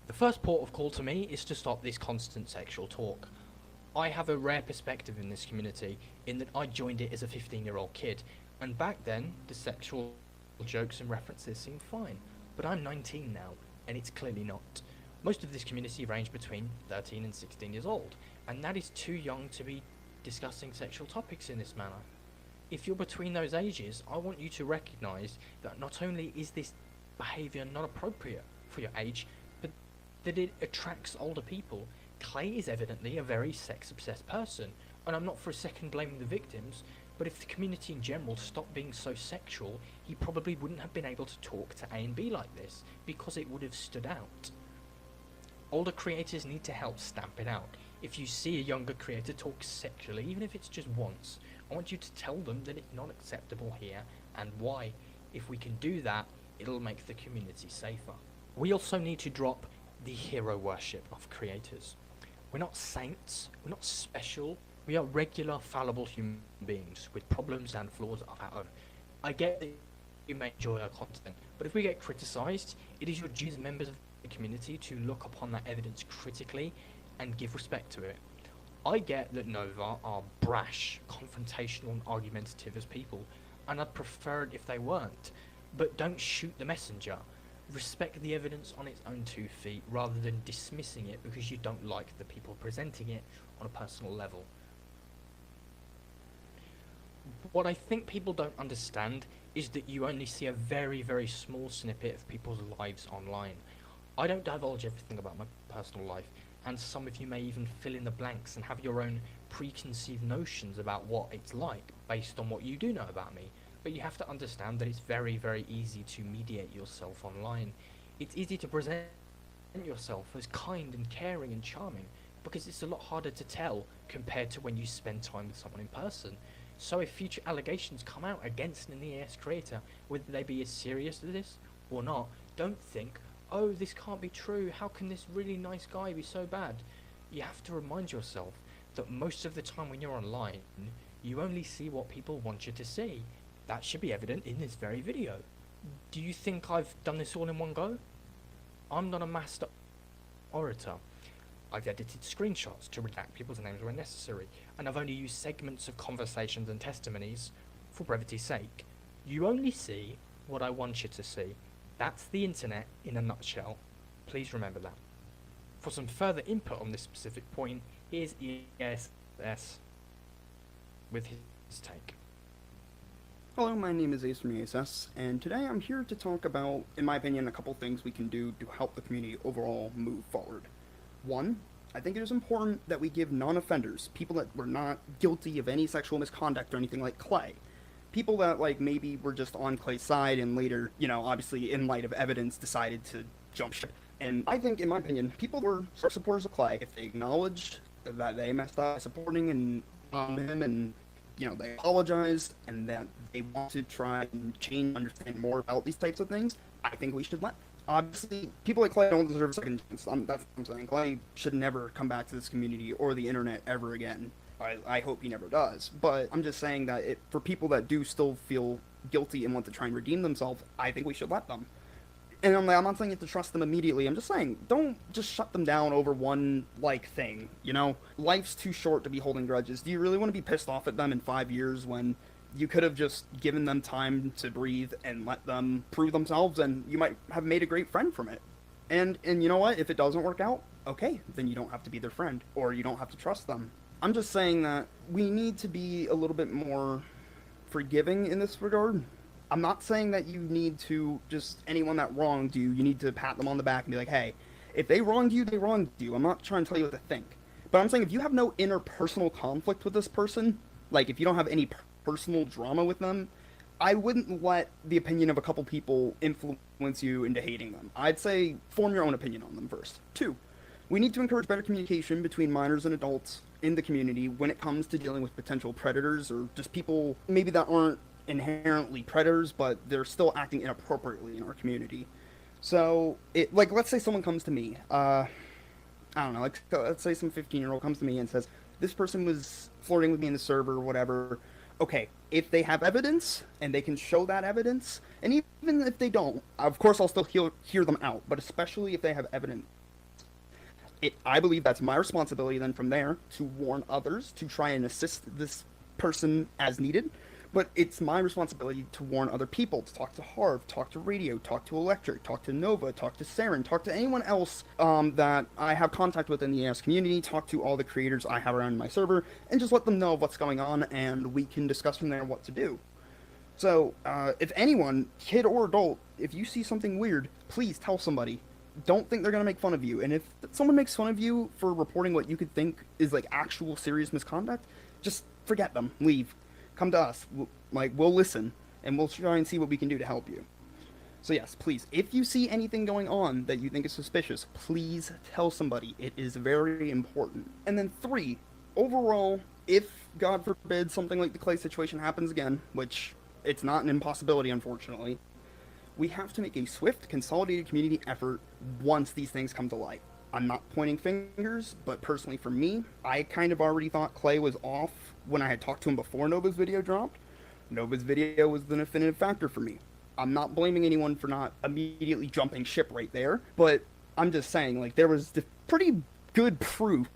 The first port of call to me is to stop this constant sexual talk. I have a rare perspective in this community in that I joined it as a 15-year-old kid, and back then the sexual jokes and references seemed fine. But I'm 19 now, and it's clearly not. Most of this community range between 13 and 16 years old, and that is too young to be discussing sexual topics in this manner. If you're between those ages, I want you to recognise that not only is this behaviour not appropriate for your age, but that it attracts older people. Clay is evidently a very sex-obsessed person, and I'm not for a second blaming the victims, but if the community in general stopped being so sexual, he probably wouldn't have been able to talk to A and B like this, because it would have stood out. Older creators need to help stamp it out. If you see a younger creator talk sexually, even if it's just once, I want you to tell them that it's not acceptable here, and why. If we can do that, it'll make the community safer. We also need to drop the hero worship of creators. We're not saints, we're not special, we are regular, fallible human beings with problems and flaws of our own. I get that you may enjoy our content, but if we get criticised, it is your duty as members of the community to look upon that evidence critically and give respect to it. I get that Nova are brash, confrontational and argumentative as people, and I'd prefer it if they weren't, but don't shoot the messenger. Respect the evidence on its own 2 feet rather than dismissing it because you don't like the people presenting it on a personal level. What I think people don't understand is that you only see a very, very small snippet of people's lives online. I don't divulge everything about my personal life, and some of you may even fill in the blanks and have your own preconceived notions about what it's like based on what you do know about me. But you have to understand that it's very, very easy to mediate yourself online. It's easy to present yourself as kind and caring and charming because it's a lot harder to tell compared to when you spend time with someone in person. So if future allegations come out against an EAS creator, whether they be as serious as this or not, don't think, oh, this can't be true, how can this really nice guy be so bad? You have to remind yourself that most of the time when you're online, you only see what people want you to see. That should be evident in this very video. Do you think I've done this all in one go? I'm not a master orator. I've edited screenshots to redact people's names where necessary, and I've only used segments of conversations and testimonies for brevity's sake. You only see what I want you to see. That's the internet in a nutshell. Please remember that. For some further input on this specific point, here's ESS with his take. Hello, my name is Ace from ESS, and today I'm here to talk about, in my opinion, a couple things we can do to help the community overall move forward. One, I think it is important that we give non-offenders, people that were not guilty of any sexual misconduct or anything like Clay, people that, like, maybe were just on Clay's side and later, you know, obviously in light of evidence decided to jump ship. And I think, in my opinion, people were supporters of Clay if they acknowledged that they messed up supporting and him, and you know, they apologized and that they want to try and change, understand more about these types of things. I think we should let. Obviously, people like Clay don't deserve a second chance. That's what I'm saying. Clay should never come back to this community or the internet ever again. I hope he never does. But I'm just saying that for people that do still feel guilty and want to try and redeem themselves, I think we should let them. And I'm not saying you have to trust them immediately. I'm just saying, don't just shut them down over one, like, thing, you know? Life's too short to be holding grudges. Do you really want to be pissed off at them in 5 years when you could have just given them time to breathe and let them prove themselves, and you might have made a great friend from it? And you know what? If it doesn't work out, okay, then you don't have to be their friend, or you don't have to trust them. I'm just saying that we need to be a little bit more forgiving in this regard. I'm not saying that you need to just anyone that wronged you, you need to pat them on the back and be like, hey, if they wronged you, they wronged you. I'm not trying to tell you what to think. But I'm saying if you have no interpersonal conflict with this person, like if you don't have any personal drama with them, I wouldn't let the opinion of a couple people influence you into hating them. I'd say form your own opinion on them first. 2, we need to encourage better communication between minors and adults in the community when it comes to dealing with potential predators or just people maybe that aren't inherently predators, but they're still acting inappropriately in our community. So, like, let's say someone comes to me, I don't know, like, let's say some 15-year-old comes to me and says, this person was flirting with me in the server or whatever. Okay, if they have evidence, and they can show that evidence, and even if they don't, of course I'll still hear them out, but especially if they have evidence, I believe that's my responsibility then from there to warn others, to try and assist this person as needed. But it's my responsibility to warn other people, to talk to Harv, talk to Radio, talk to Electric, talk to Nova, talk to Saren, talk to anyone else that I have contact with in the AS community, talk to all the creators I have around my server, and just let them know what's going on, and we can discuss from there what to do. So, if anyone, kid or adult, if you see something weird, please tell somebody. Don't think they're going to make fun of you. And if someone makes fun of you for reporting what you could think is, like, actual serious misconduct, just forget them. Leave. Come to us. We'll listen, and we'll try and see what we can do to help you. So yes, please, if you see anything going on that you think is suspicious, please tell somebody. It is very important. And then 3, overall, if, God forbid, something like the Clay situation happens again, which it's not an impossibility, unfortunately, we have to make a swift, consolidated community effort once these things come to light. I'm not pointing fingers, but personally for me, I kind of already thought Clay was off when I had talked to him before Nova's video dropped. Nova's video was the definitive factor for me. I'm not blaming anyone for not immediately jumping ship right there, but I'm just saying, like, there was pretty good proof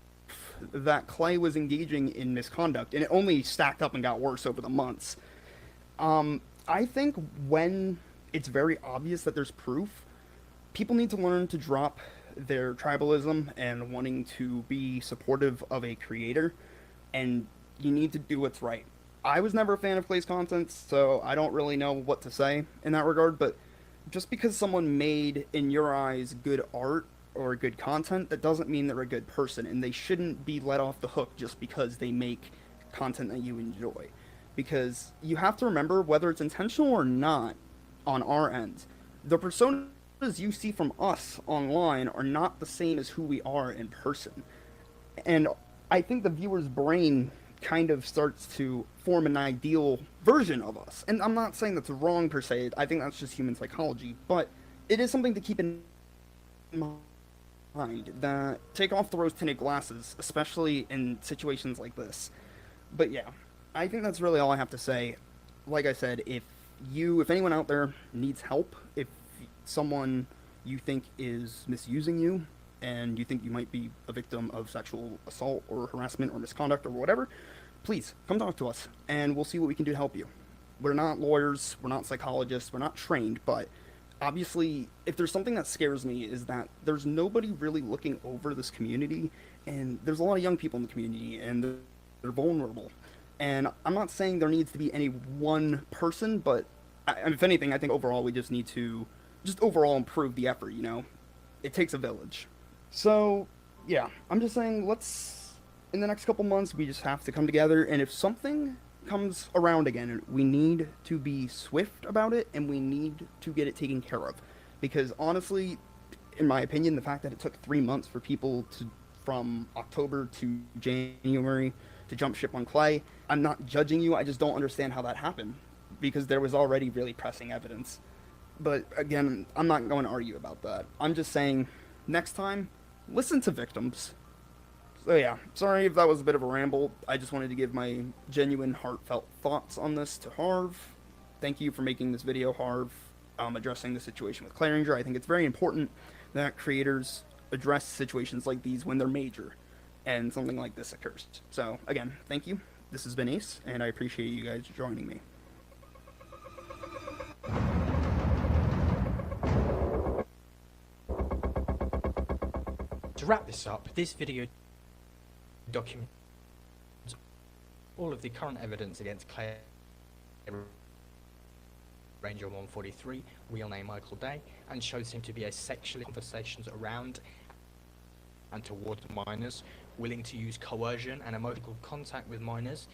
that Clay was engaging in misconduct, and it only stacked up and got worse over the months. I think when it's very obvious that there's proof, people need to learn to drop their tribalism and wanting to be supportive of a creator, and you need to do what's right. I was never a fan of Clay's content, so I don't really know what to say in that regard, but just because someone made, in your eyes, good art or good content, that doesn't mean they're a good person, and they shouldn't be let off the hook just because they make content that you enjoy. Because you have to remember, whether it's intentional or not, on our end, the personas you see from us online are not the same as who we are in person. And I think the viewer's brain kind of starts to form an ideal version of us. And I'm not saying that's wrong per se, I think that's just human psychology, but it is something to keep in mind, that take off the rose-tinted glasses, especially in situations like this. But yeah, I think that's really all I have to say. Like I said, if anyone out there needs help, if someone you think is misusing you, and you think you might be a victim of sexual assault or harassment or misconduct or whatever, please come talk to us, and we'll see what we can do to help you. We're not lawyers, we're not psychologists, we're not trained, but obviously, if there's something that scares me, is that there's nobody really looking over this community, and there's a lot of young people in the community, and they're vulnerable. And I'm not saying there needs to be any one person, but if anything, I think overall we just need to overall improve the effort, you know? It takes a village. So, yeah, I'm just saying, in the next couple months, we just have to come together, and if something comes around again, we need to be swift about it, and we need to get it taken care of. Because honestly, in my opinion, the fact that it took 3 months for people from October to January to jump ship on Clay, I'm not judging you, I just don't understand how that happened, because there was already really pressing evidence. But again, I'm not going to argue about that. I'm just saying, next time, listen to victims. So yeah, sorry if that was a bit of a ramble. I just wanted to give my genuine, heartfelt thoughts on this to Harv. Thank you for making this video, Harv, addressing the situation with Claringer. I think it's very important that creators address situations like these when they're major, and something like this occurs. So again, thank you. This has been Ace, and I appreciate you guys joining me. To wrap this up, this video documents all of the current evidence against Claire Ranger 143, real name Michael Day, and shows him to be a sexually conversations around and towards minors, willing to use coercion and emotional contact with minors,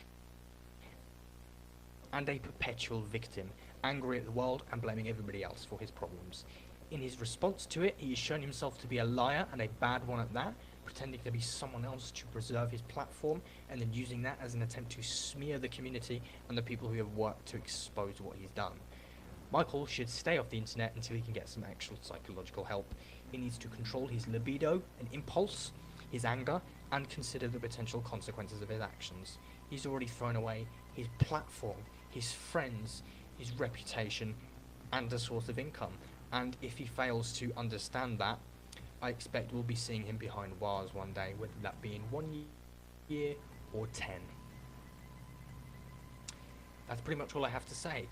and a perpetual victim, angry at the world and blaming everybody else for his problems. In his response to it, he has shown himself to be a liar, and a bad one at that, pretending to be someone else to preserve his platform, and then using that as an attempt to smear the community and the people who have worked to expose what he's done. Michael should stay off the internet until he can get some actual psychological help. He needs to control his libido and impulse, his anger, and consider the potential consequences of his actions. He's already thrown away his platform, his friends, his reputation, and a source of income. And if he fails to understand that, I expect we'll be seeing him behind bars one day, whether that be in 1 year or 10. That's pretty much all I have to say.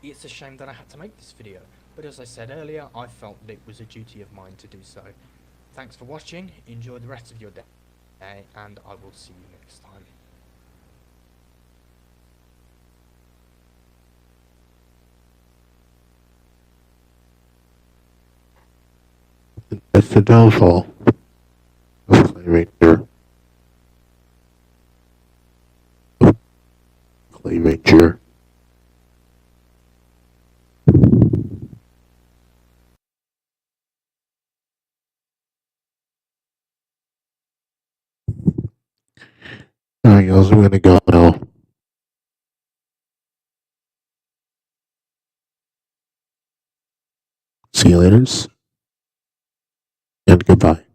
It's a shame that I had to make this video, but as I said earlier, I felt that it was a duty of mine to do so. Thanks for watching, enjoy the rest of your day, and I will see you next time. That's the downfall of Clay Ranger. Clay Ranger. Alright guys, I'm gonna go now. See you later, and goodbye.